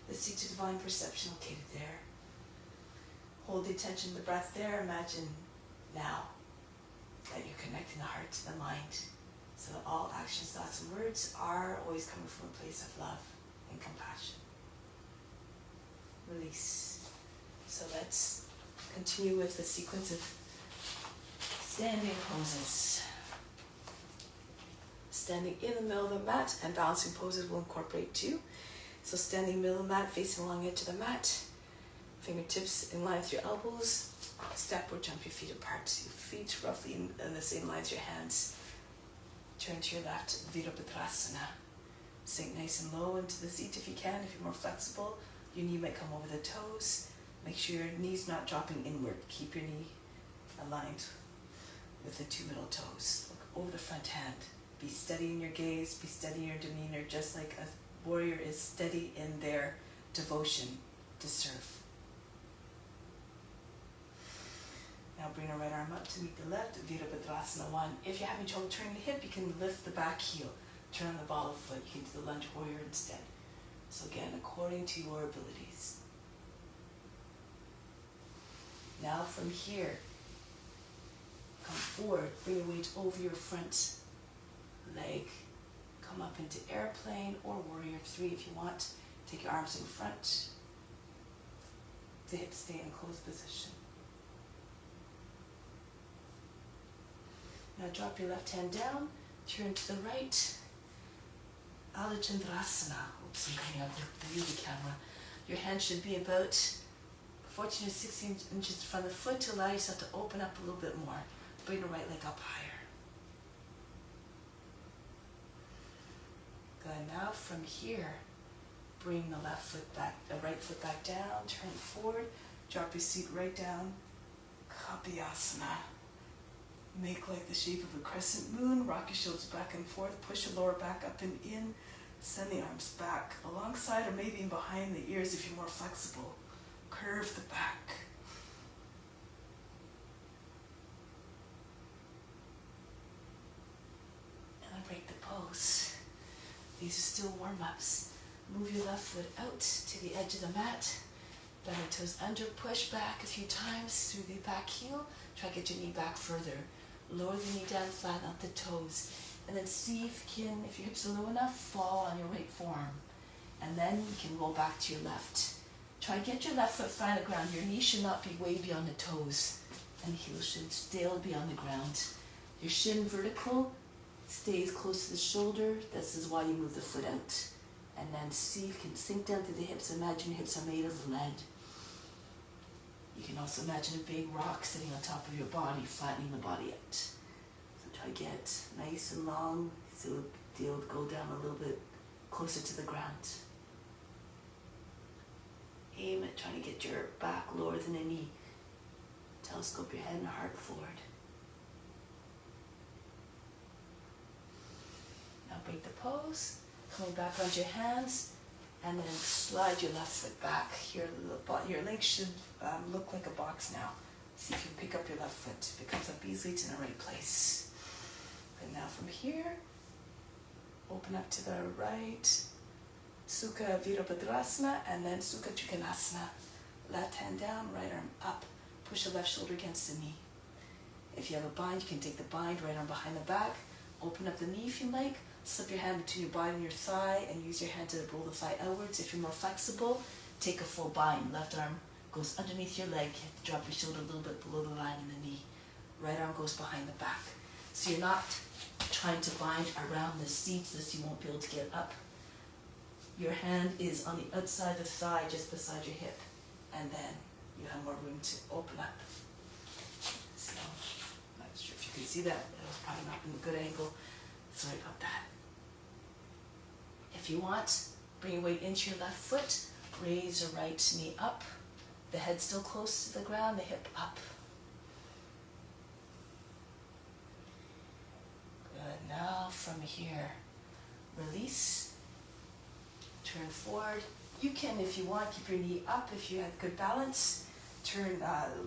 The seat of divine perception located there. Hold the attention of the breath there. Imagine now that you're connecting the heart to the mind, so that all actions, thoughts, and words are always coming from a place of love and compassion. Release. So let's continue with the sequence of standing poses. Standing in the middle of the mat and balancing poses will incorporate too. So standing in the middle of the mat, facing along the edge of the mat, fingertips in line with your elbows, step or jump your feet apart. Your feet roughly in the same line as your hands. Turn to your left, Virabhadrasana. Sink nice and low into the seat if you can. If you're more flexible, your knee might come over the toes. Make sure your knee's not dropping inward. Keep your knee aligned with the two middle toes. Look over the front hand. Be steady in your gaze, be steady in your demeanor, just like a warrior is steady in their devotion to serve. Now bring the right arm up to meet the left, Virabhadrasana 1. If you're having trouble turning the hip, you can lift the back heel, turn the ball of foot, you can do the lunge warrior instead. So again, according to your abilities. Now from here, come forward, bring your weight over your front leg. Come up into airplane or warrior 3 if you want. Take your arms in front. The hips stay in closed position. Now drop your left hand down, turn to the right. Adho Chandrasana. Oops, I'm coming out the view of the camera. Your hand should be about 14 to 16 inches from the foot to allow yourself to open up a little bit more. Bring the right leg up higher. Good. Now from here, bring the left foot back, the right foot back down, turn forward, drop your seat right down. Kapiyasana. Make like the shape of a crescent moon, rock your shoulders back and forth, push your lower back up and in, send the arms back alongside or maybe in behind the ears if you're more flexible. Curve the back. And then break the pose. These are still warm-ups. Move your left foot out to the edge of the mat. Bend the toes under, push back a few times through the back heel. Try to get your knee back further. Lower the knee down, flatten out the toes. And then see if you can, if your hips are low enough, fall on your right forearm. And then you can roll back to your left. Try to get your left foot flat on the ground. Your knee should not be way beyond the toes. And the heel should still be on the ground. Your shin vertical stays close to the shoulder. This is why you move the foot out. And then see if you can sink down to the hips. Imagine your hips are made of lead. You can also imagine a big rock sitting on top of your body, flattening the body out. So try to get nice and long so it'll go down a little bit closer to the ground. Aim at trying to get your back lower than the knee. Telescope your head and heart forward. Now break the pose. Coming back onto your hands. And then slide your left foot back. Your legs should look like a box now. See if you pick up your left foot. If it comes up easily, it's in the right place. And now from here, open up to the right. Sukha Virabhadrasana and then Sukha Trikonasana. Left hand down, right arm up. Push the left shoulder against the knee. If you have a bind, you can take the bind, right arm behind the back. Open up the knee if you like. Slip your hand between your body and your thigh and use your hand to roll the thigh outwards. If you're more flexible, take a full bind. Left arm goes underneath your leg. Drop your shoulder a little bit below the line in the knee. Right arm goes behind the back. So you're not trying to bind around the seat so you won't be able to get up. Your hand is on the outside of the thigh just beside your hip. And then you have more room to open up. So, I'm not sure if you can see that. That was probably not in a good angle. Sorry about that. If you want, bring your weight into your left foot. Raise your right knee up. The head still close to the ground, the hip up. now from here, release, turn forward. You can, if you want, keep your knee up if you have good balance. Turn,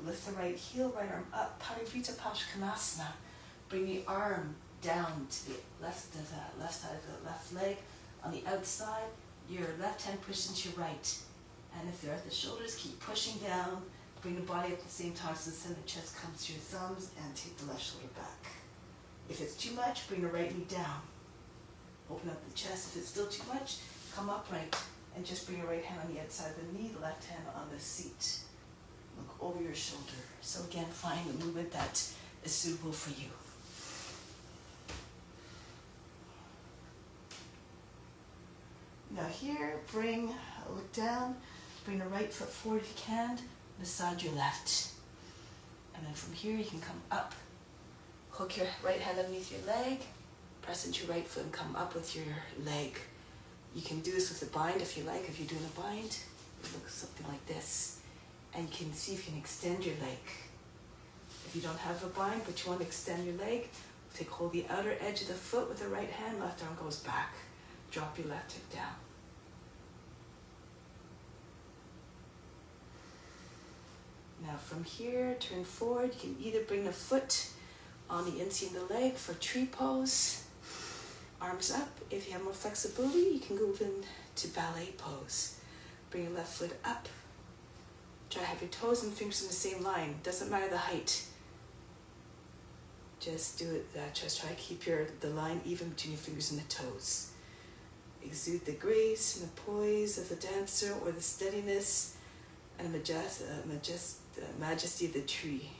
lift the right heel, right arm up, Parivrita Paschimottanasana. Bring the arm down to the left side of the left leg. On the outside, your left hand pushes into your right. And if they're at the shoulders, keep pushing down. Bring the body up at the same time so the center of the chest comes to your thumbs, and take the left shoulder back. If it's too much, bring the right knee down. Open up the chest. If it's still too much, come upright and just bring your right hand on the outside of the knee, the left hand on the seat. Look over your shoulder. So again, find the movement that is suitable for you. Now here, look down, bring the right foot forward if you can, massage your left. And then from here you can come up, hook your right hand underneath your leg, press into your right foot and come up with your leg. You can do this with a bind if you like. If you're doing a bind, it looks something like this. And you can see if you can extend your leg. If you don't have a bind but you want to extend your leg, hold the outer edge of the foot with the right hand, left arm goes back. Drop your left hip down. Now from here, turn forward. You can either bring the foot on the inseam of the leg for tree pose, arms up. If you have more flexibility, you can move into ballet pose. Bring your left foot up. Try to have your toes and fingers in the same line. Doesn't matter the height. Just do it. Just try to keep the line even between your fingers and the toes. Exude the grace and the poise of the dancer, or the steadiness and majesty of the tree.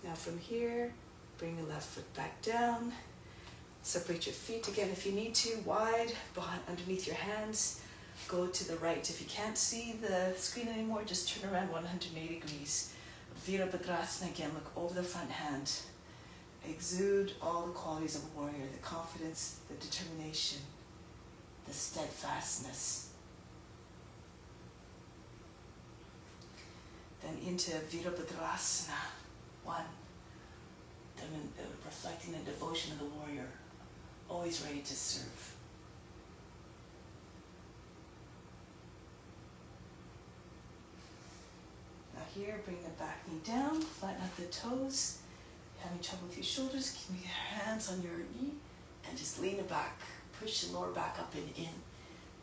Now from here, bring the left foot back down. Separate your feet again if you need to, wide underneath your hands. Go to the right. If you can't see the screen anymore, just turn around 180 degrees. Virabhadrasana again, look over the front hand. Exude all the qualities of a warrior, the confidence, the determination, the steadfastness. Then into Virabhadrasana, one. Reflecting the devotion of the warrior, always ready to serve. Now here, bring the back knee down, flatten out the toes. Having trouble with your shoulders, keep your hands on your knee and just lean it back. Push the lower back up and in.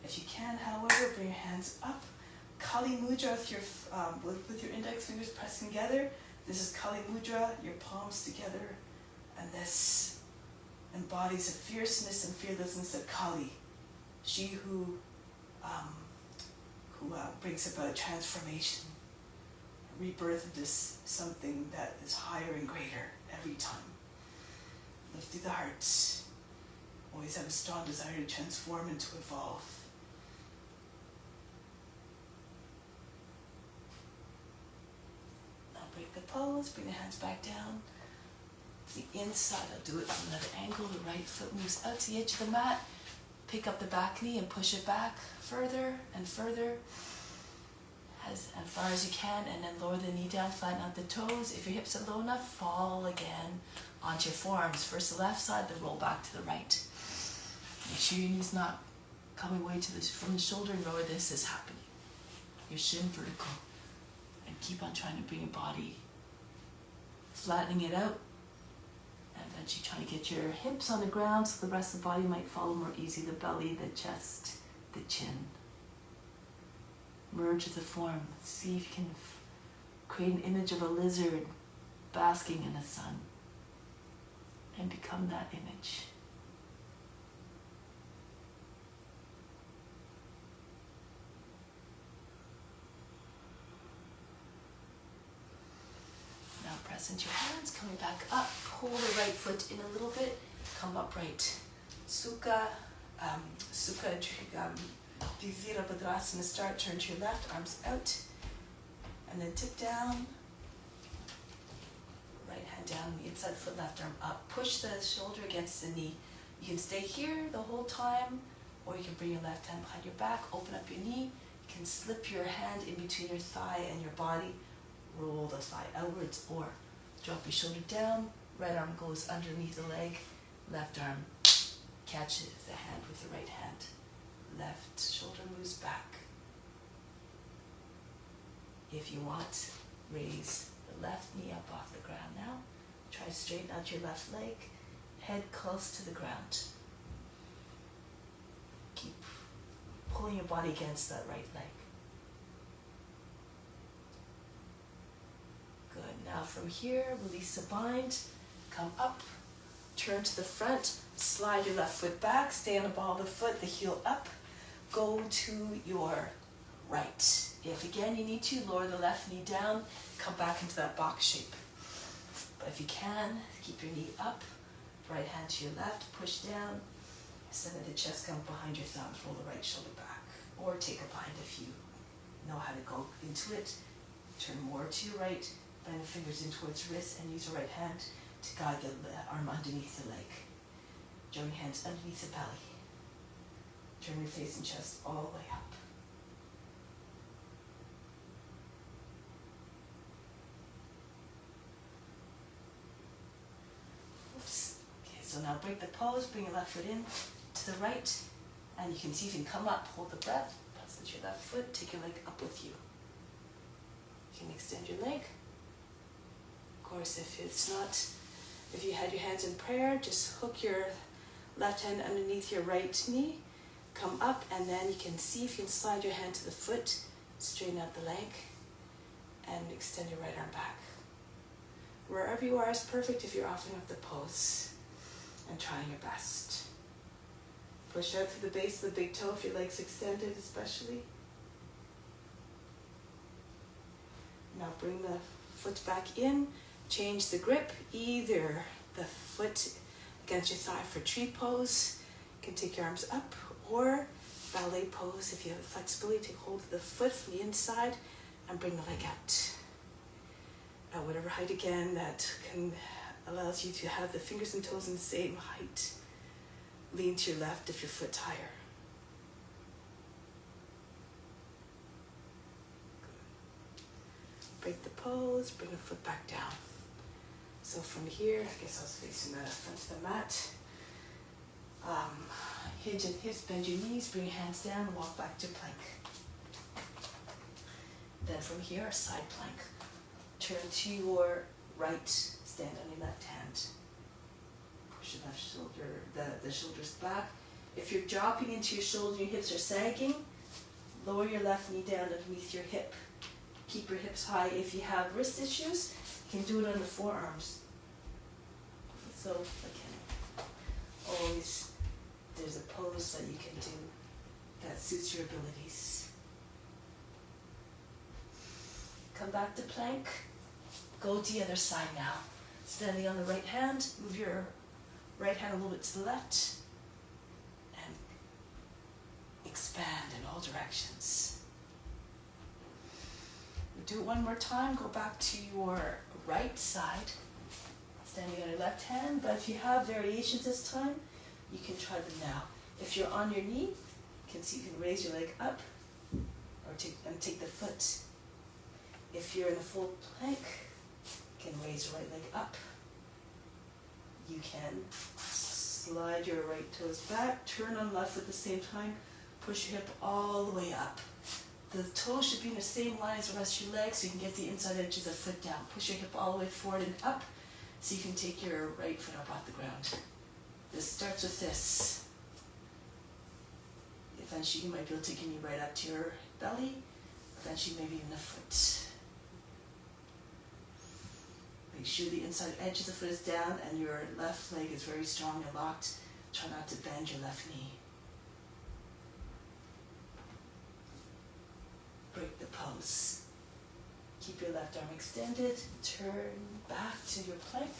If you can, however, bring your hands up. Kali Mudra with your index fingers pressing together. This is Kali Mudra, your palms together. And this embodies the fierceness and fearlessness of Kali. She who brings about transformation, rebirth into something that is higher and greater every time. Lift through the heart. Always have a strong desire to transform and to evolve. Now break the pose, bring the hands back down. The inside, I'll do it from another angle. The right foot moves out to the edge of the mat. Pick up the back knee and push it back further and further, as far as you can, and then lower the knee down, flatten out the toes. If your hips are low enough, fall again onto your forearms. First the left side, then roll back to the right. Make sure your knee's not coming away from the shoulder, and where this is happening. Your shin vertical. And keep on trying to bring your body, flattening it out. And eventually trying to get your hips on the ground so the rest of the body might follow more easy. The belly, the chest, the chin. Merge with the form. See if you can create an image of a lizard basking in the sun. And become that image. Now press into your hands, coming back up. Pull the right foot in a little bit. Come upright. Sukha Virabhadrasana start. Turn to your left, arms out. And then tip down. Right hand down, the inside foot, left arm up. Push the shoulder against the knee. You can stay here the whole time, or you can bring your left hand behind your back, open up your knee. You can slip your hand in between your thigh and your body. Roll the thigh outwards, or Drop your shoulder down, right arm goes underneath the leg, left arm catches the hand with the right hand. Left shoulder moves back. If you want, raise the left knee up off the ground now. Try to straighten out your left leg, head close to the ground. Keep pulling your body against that right leg. Good. Now from here, release the bind, come up, turn to the front, slide your left foot back, stay on the ball of the foot, the heel up, go to your right. If again you need to, lower the left knee down, come back into that box shape. But if you can, keep your knee up, right hand to your left, push down, center the chest, come behind your thumbs, roll the right shoulder back, or take a bind if you know how to go into it. Turn more to your right, bend the fingers in towards wrist, and use your right hand to guide the arm underneath the leg. Join your hands underneath the belly. Turn your face and chest all the way up. Oops. Okay, so now break the pose, bring your left foot in to the right, and you can see if you can come up, hold the breath, present your left foot, take your leg up with you. You can extend your leg. Of course, if you had your hands in prayer, just hook your left hand underneath your right knee, come up, and then you can see if you can slide your hand to the foot, straighten out the leg, and extend your right arm back. Wherever you are is perfect if you're offering up the pose and trying your best. Push out through the base of the big toe if your leg's extended especially. Now bring the foot back in, change the grip, either the foot against your thigh for tree pose, you can take your arms up, or ballet pose if you have the flexibility, take hold of the foot from the inside and bring the leg out. At whatever height again that allows you to have the fingers and toes in the same height. Lean to your left if your foot's higher. Break the pose, bring the foot back down. So from here, I guess I was facing the front of the mat. Hinge and hips, bend your knees, bring your hands down, walk back to plank. Then from here, side plank. Turn to your right, stand on your left hand. Push your left shoulder, the shoulders back. If you're dropping into your shoulder, your hips are sagging, lower your left knee down underneath your hip. Keep your hips high. If you have wrist issues, you can do it on the forearms. So again, always there's a pose that you can do that suits your abilities. Come back to plank. Go to the other side now. Standing on the right hand, move your right hand a little bit to the left and expand in all directions. Do it one more time. Go back to your right side, standing on your left hand, but if you have variations this time, you can try them now. If you're on your knee, you can see you can raise your leg up or take the foot. If you're in a full plank, you can raise your right leg up. You can slide your right toes back, turn on left at the same time, push your hip all the way up. The toes should be in the same line as the rest of your legs so you can get the inside edge of the foot down. Push your hip all the way forward and up so you can take your right foot up off the ground. This starts with this. Eventually you might be able to take your knee right up to your belly. Eventually maybe even the foot. Make sure the inside edge of the foot is down and your left leg is very strong and locked. Try not to bend your left knee. Break the pose. Keep your left arm extended. Turn back to your plank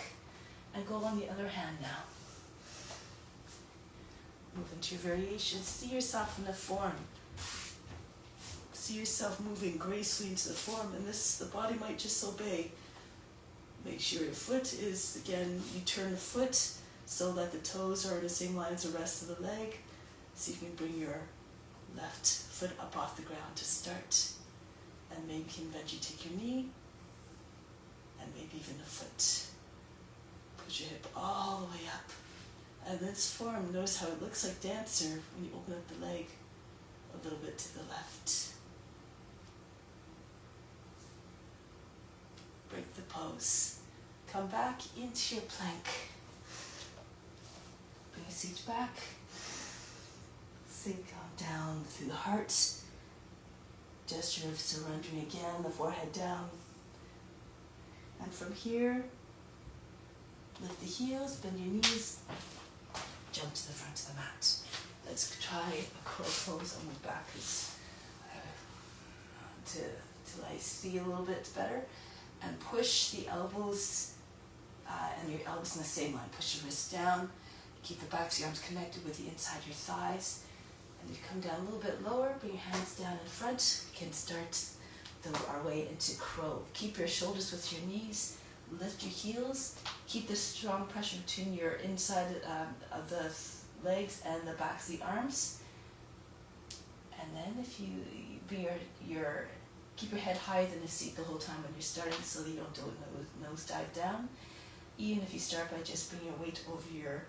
and go on the other hand now. Move into your variation. See yourself in the form. See yourself moving gracefully into the form, and the body might just obey. Make sure your foot is, again, you turn the foot so that the toes are in the same line as the rest of the leg. See if you can bring your left foot up off the ground to start. And maybe you can eventually take your knee and and maybe even a foot. Push your hip all the way up. And this form, notice how it looks like dancer when you open up the leg a little bit to the left. Break the pose. Come back into your plank. Bring your seat back. Sink on down through the heart. Gesture of surrendering again, the forehead down. And from here, lift the heels, bend your knees, jump to the front of the mat. Let's try a crow pose. I'll move back till I see a little bit better. And push the elbows and your elbows in the same line. Push your wrists down. Keep the backs of your arms connected with the inside of your thighs. And you come down a little bit lower. Bring your hands down in front. We can start our way into crow. Keep your shoulders with your knees. Lift your heels. Keep this strong pressure between your inside of the legs and the backs of the arms. And then if you bring keep your head higher than the seat the whole time when you're starting so that you don't nose dive down. Even if you start by just bringing your weight over your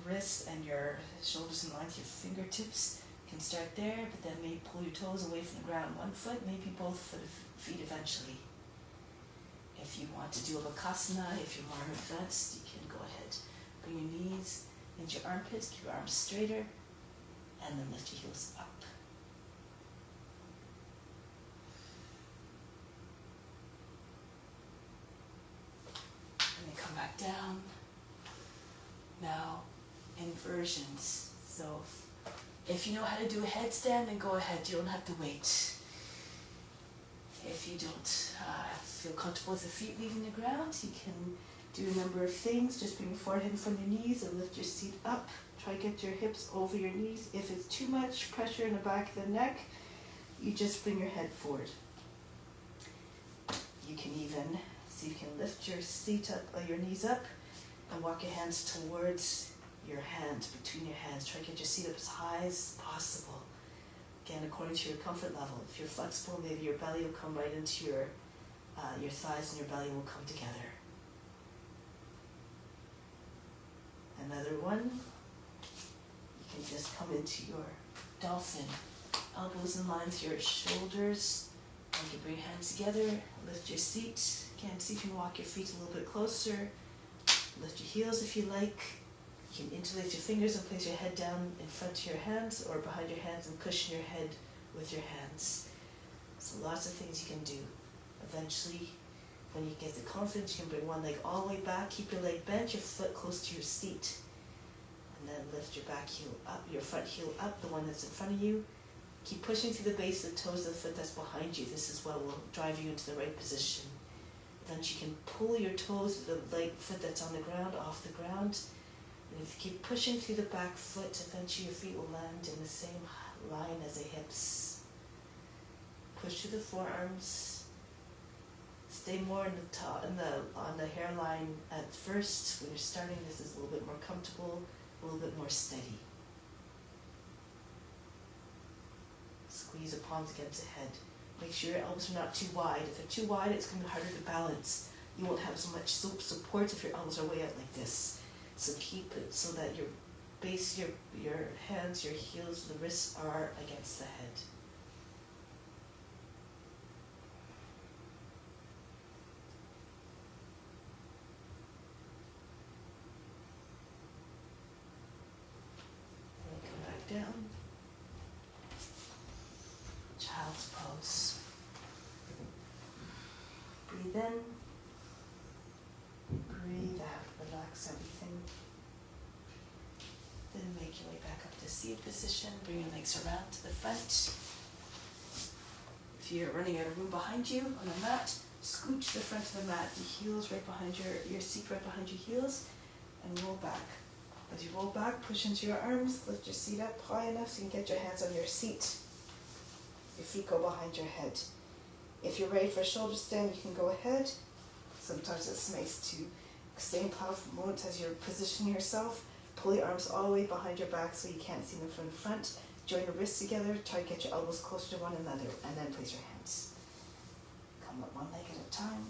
wrists and your shoulders in line with your fingertips, you can start there, but then maybe pull your toes away from the ground. One foot, maybe both feet eventually. If you want to do a bakasana, if you're more advanced, you can go ahead. Bring your knees into your armpits, keep your arms straighter, and then lift your heels up. And then come back down. Now, inversions. So, if you know how to do a headstand, then go ahead. You don't have to wait. If you don't feel comfortable with the feet leaving the ground, you can do a number of things. Just bring your forehead in front of your knees and lift your seat up. Try to get your hips over your knees. If it's too much pressure in the back of the neck, you just bring your head forward. You can even see if you can lift your seat up, or your knees up, and walk your hands towards your hands, between your hands. Try to get your seat up as high as possible. Again, according to your comfort level. If you're flexible, maybe your belly will come right into your thighs and your belly will come together. Another one. You can just come into your dolphin. Elbows in line with your shoulders. And you can bring your hands together. Lift your seat. Again, see if you can walk your feet a little bit closer. Lift your heels if you like. You can interlace your fingers and place your head down in front of your hands or behind your hands and cushion your head with your hands. So lots of things you can do. Eventually, when you get the confidence, you can bring one leg all the way back, keep your leg bent, your foot close to your seat. And then lift your back heel up, your front heel up, the one that's in front of you. Keep pushing through the base of the toes of the foot that's behind you. This is what will drive you into the right position. Eventually you can pull your toes, the foot that's on the ground, off the ground. And if you keep pushing through the back foot, eventually your feet will land in the same line as the hips. Push through the forearms. Stay more in the top, on the hairline at first. When you're starting, this is a little bit more comfortable, a little bit more steady. Squeeze the palms against the head. Make sure your elbows are not too wide. If they're too wide, it's going to be harder to balance. You won't have so much support if your elbows are way out like this. So keep it so that your base, your hands, your heels, the wrists are against the head. And come back down. Child's pose. Breathe in. Breathe out. Relax everything. Then make your way back up to seated position. Bring your legs around to the front. If you're running out of room behind you on the mat, scoot to the front of the mat. The heels right behind your seat right behind your heels, and roll back. As you roll back, push into your arms. Lift your seat up high enough so you can get your hands on your seat. Your feet go behind your head. If you're ready for a shoulder stand, you can go ahead. Sometimes it's nice to stay in plow for a moment as you're positioning yourself. Pull your arms all the way behind your back so you can't see them from the front. Join your wrists together. Try to get your elbows closer to one another, and then place your hands. Come up one leg at a time.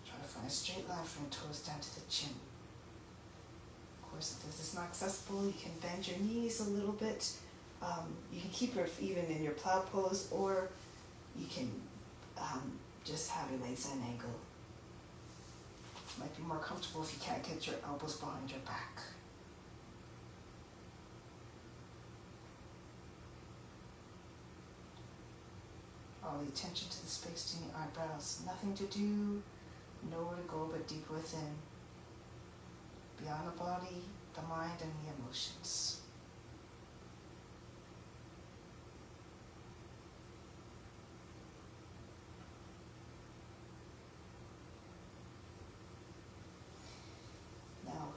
Try a straight line from your toes down to the chin. Of course, if this is not accessible, you can bend your knees a little bit. You can keep your even in your plow pose, or you can just have your legs at an angle. It might be more comfortable if you can't get your elbows behind your back. All the attention to the space between the eyebrows. Nothing to do, nowhere to go but deep within. Beyond the body, the mind, and the emotions. Now,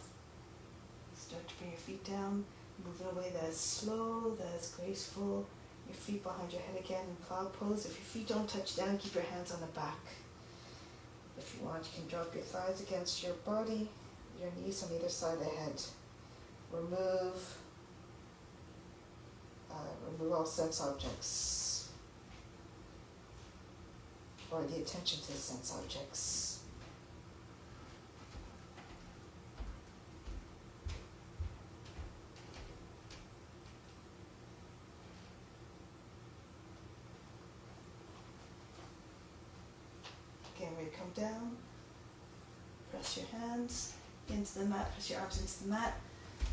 start to bring your feet down, move in a way that is slow, that is graceful. Your feet behind your head again in plow pose. If your feet don't touch down, keep your hands on the back. If you want, you can drop your thighs against your body, your knees on either side of the head. Remove all sense objects, or the attention to the sense objects. Again, ready to come down. Press your hands into the mat, press your arms into the mat.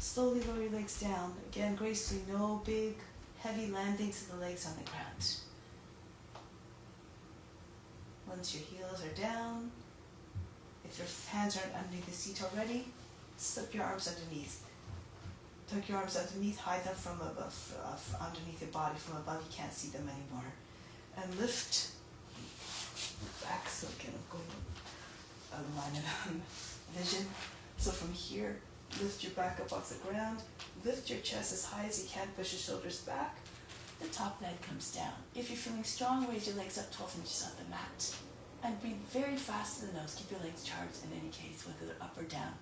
Slowly lower your legs down. Again, gracefully, no big, heavy landings of the legs on the ground. Once your heels are down, if your hands aren't underneath the seat already, slip your arms underneath. Tuck your arms underneath, hide them from above, underneath your body. From above, you can't see them anymore. And lift back, so kind of going out of line of vision. So from here, lift your back up off the ground, lift your chest as high as you can, push your shoulders back, the top leg comes down. If you're feeling strong, raise your legs up 12 inches off the mat. And breathe very fast to the nose, keep your legs charged in any case, whether they're up or down.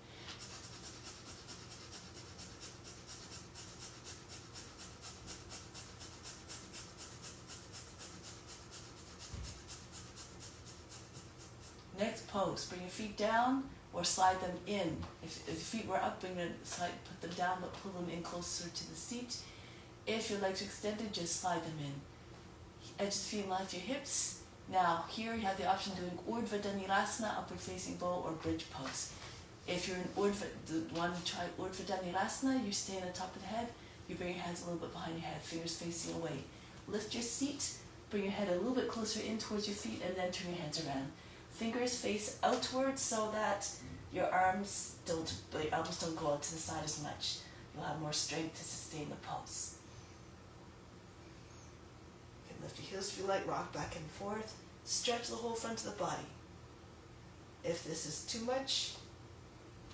Next pose, bring your feet down or slide them in. If your feet were up, put them down, but pull them in closer to the seat. If your legs are extended, just slide them in. Edge the feet in line with your hips. Now, here you have the option of doing Urdhva Dhanurasana, upward facing bow, or bridge pose. If you're in want to try Urdhva Dhanurasana, you stay on the top of the head, you bring your hands a little bit behind your head, fingers facing away. Lift your seat, bring your head a little bit closer in towards your feet, and then turn your hands around. Fingers face outwards so that your elbows don't go out to the side as much. You'll have more strength to sustain the pulse. You can lift your heels if you like, rock back and forth. Stretch the whole front of the body. If this is too much,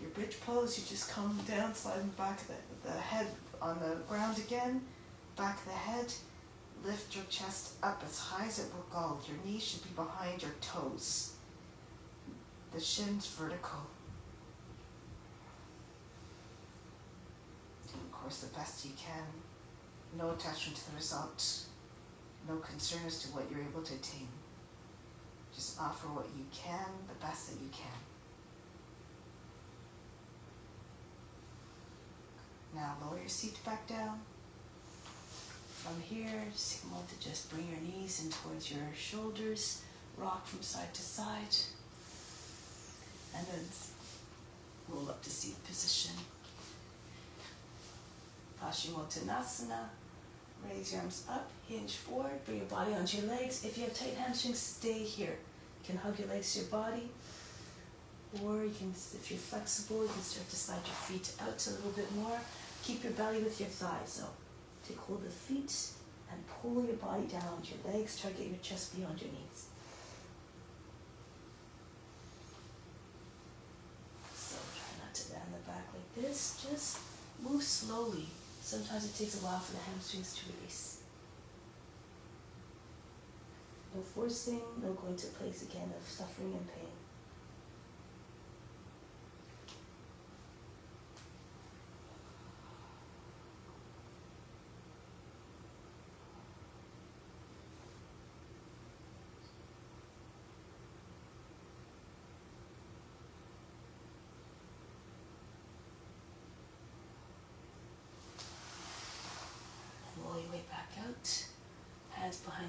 your bridge pose, you just come down, sliding the back of the head on the ground again, back of the head. Lift your chest up as high as it will go. Your knees should be behind your toes. The shins vertical. Do, of course, the best you can. No attachment to the result. No concern as to what you're able to attain. Just offer what you can, the best that you can. Now lower your seat back down. From here, just take a moment to just bring your knees in towards your shoulders. Rock from side to side. And then roll up to seat position. Paschimottanasana. Raise your arms up, hinge forward, bring your body onto your legs. If you have tight hamstrings, stay here. You can hug your legs to your body. Or you can, if you're flexible, you can start to slide your feet out a little bit more. Keep your belly with your thighs. So take hold of the feet and pull your body down onto your legs. Try to get your chest beyond your knees. Down the back like this, just move slowly. Sometimes it takes a while for the hamstrings to release. No forcing, no going to a place again of suffering and pain.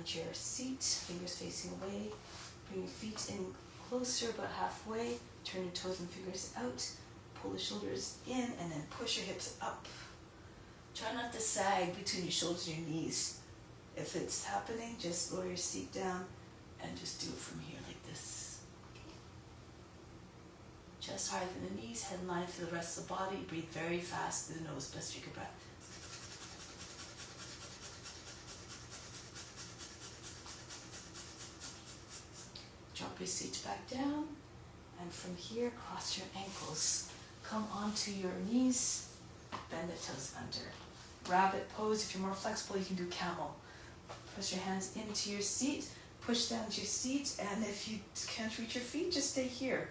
onto your seat, fingers facing away. Bring your feet in closer, about halfway. Turn your toes and fingers out. Pull the shoulders in and then push your hips up. Try not to sag between your shoulders and your knees. If it's happening, just lower your seat down and just do it from here like this. Chest higher than the knees, head in line through the rest of the body. Breathe very fast through the nose, best take your breath. Drop your seat back down, and from here, cross your ankles. Come onto your knees, bend the toes under. Rabbit pose. If you're more flexible, you can do camel. Press your hands into your seat, push down to your seat, and if you can't reach your feet, just stay here.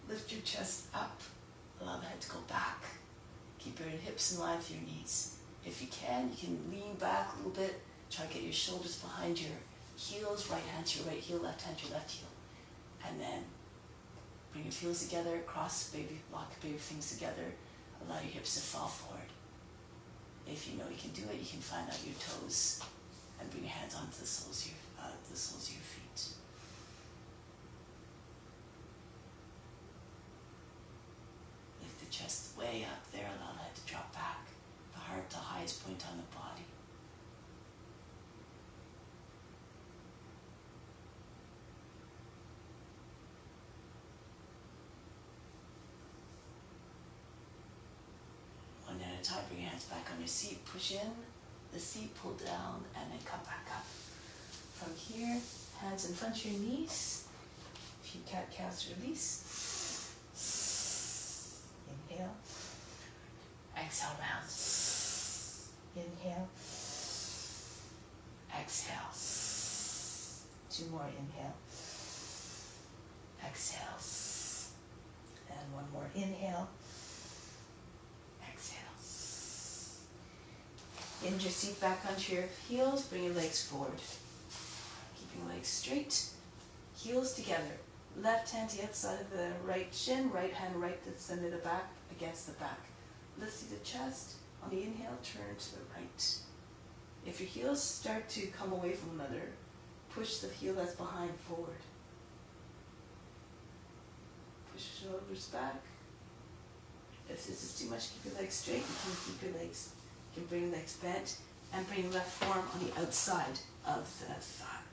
Lift your chest up, allow the head to go back. Keep your hips in line with your knees. If you can lean back a little bit. Try to get your shoulders behind your heels, right hand to your right heel, left hand to your left heel. And then bring your heels together, lock your baby fingers together, allow your hips to fall forward. If you know you can do it, you can find out your toes and bring your hands onto the soles of your feet. Lift the chest way up there, allow the head to drop back. The heart the highest point on the body. One at a time, bring your hands back on your seat, push in the seat, pull down, and then come back up. From here, hands in front of your knees. If you cat calves, release. Inhale. Exhale, round. Inhale. Exhale. 2 more, inhale. Exhale. And 1 more, inhale. Hinge your seat back onto your heels, bring your legs forward. Keeping legs straight, heels together. Left hand to the outside of the right shin, right hand right to the center of the back, against the back. Lift through the chest. On the inhale, turn to the right. If your heels start to come away from one another, push the heel that's behind forward. Push your shoulders back. If this is too much, keep your legs straight. You can keep your legs. You can bring your legs bent and bring your left forearm on the outside of the thigh.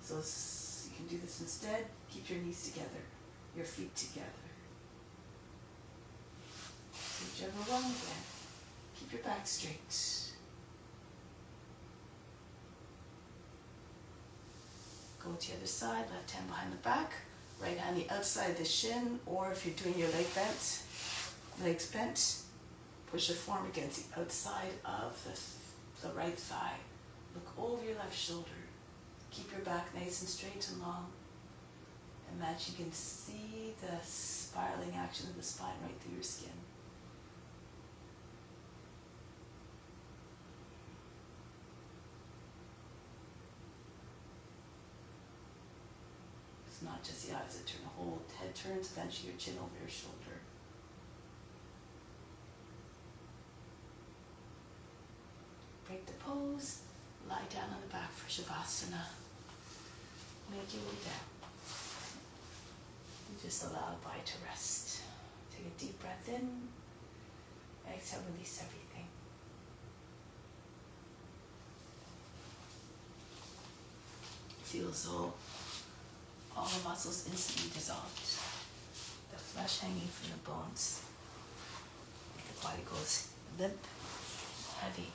So you can do this instead. Keep your knees together, your feet together. Whichever one again. Keep your back straight. Go to the other side, left hand behind the back, right hand the outside of the shin, or if you're doing your legs bent, push your forearm against the outside of the right thigh. Look over your left shoulder. Keep your back nice and straight and long. Imagine you can see the spiraling action of the spine right through your skin. It's not just the eyes that turn, the whole head turns, eventually your chin over your shoulder. Break the pose, lie down on the back for Shavasana. Make your way down. And just allow the body to rest. Take a deep breath in. Exhale, release everything. Feel as though all the muscles instantly dissolved. The flesh hanging from the bones. The body goes limp, heavy.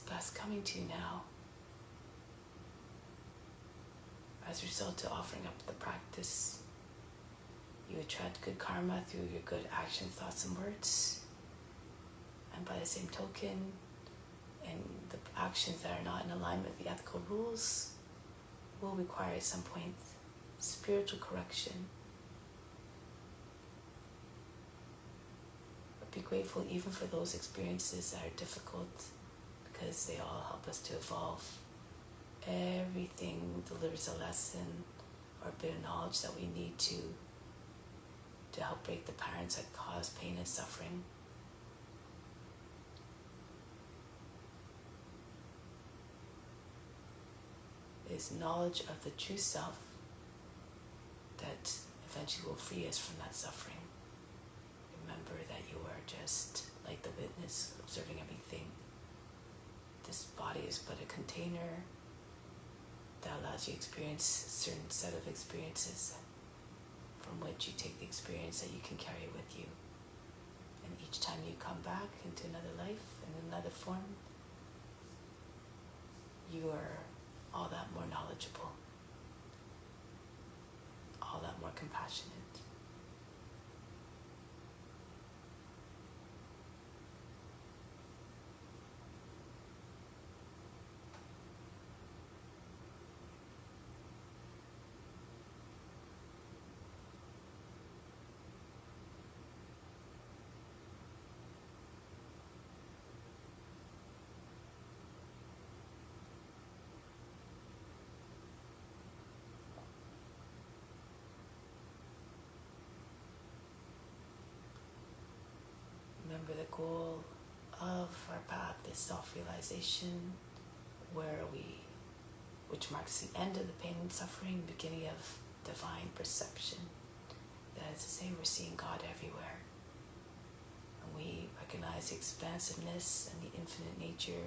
Best coming to you now as a result of offering up the practice. You attract good karma through your good actions, thoughts, and words. And by the same token, and the actions that are not in alignment with the ethical rules will require at some point spiritual correction. But be grateful even for those experiences that are difficult, because they all help us to evolve. Everything delivers a lesson or a bit of knowledge that we need to to help break the patterns that cause pain and suffering. It is knowledge of the true self that eventually will free us from that suffering. Remember that you are just like the witness, observing everything. This body is but a container that allows you to experience a certain set of experiences from which you take the experience that you can carry with you. And each time you come back into another life, in another form, you are all that more knowledgeable, all that more compassionate. Remember, the goal of our path is self-realization, which marks the end of the pain and suffering, beginning of divine perception. That is to say, we're seeing God everywhere. And we recognize the expansiveness and the infinite nature,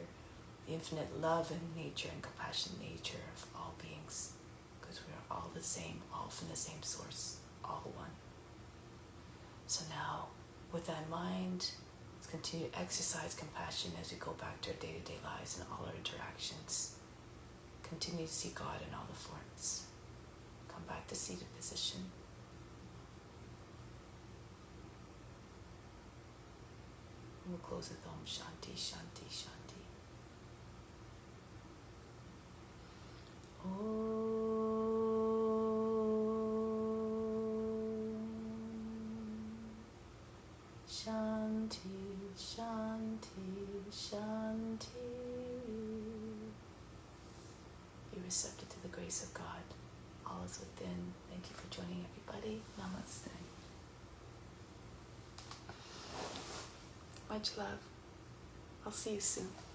the infinite love and nature and compassionate nature of all beings. Because we are all the same, all from the same source, all one. So now, with that in mind, let's continue to exercise compassion as we go back to our day-to-day lives and all our interactions. Continue to see God in all the forms. Come back to seated position. And we'll close with Om Shanti, Shanti, Shanti. Om Shanti, Shanti, Shanti. Be receptive to the grace of God. All is within. Thank you for joining, everybody. Namaste. Much love. I'll see you soon.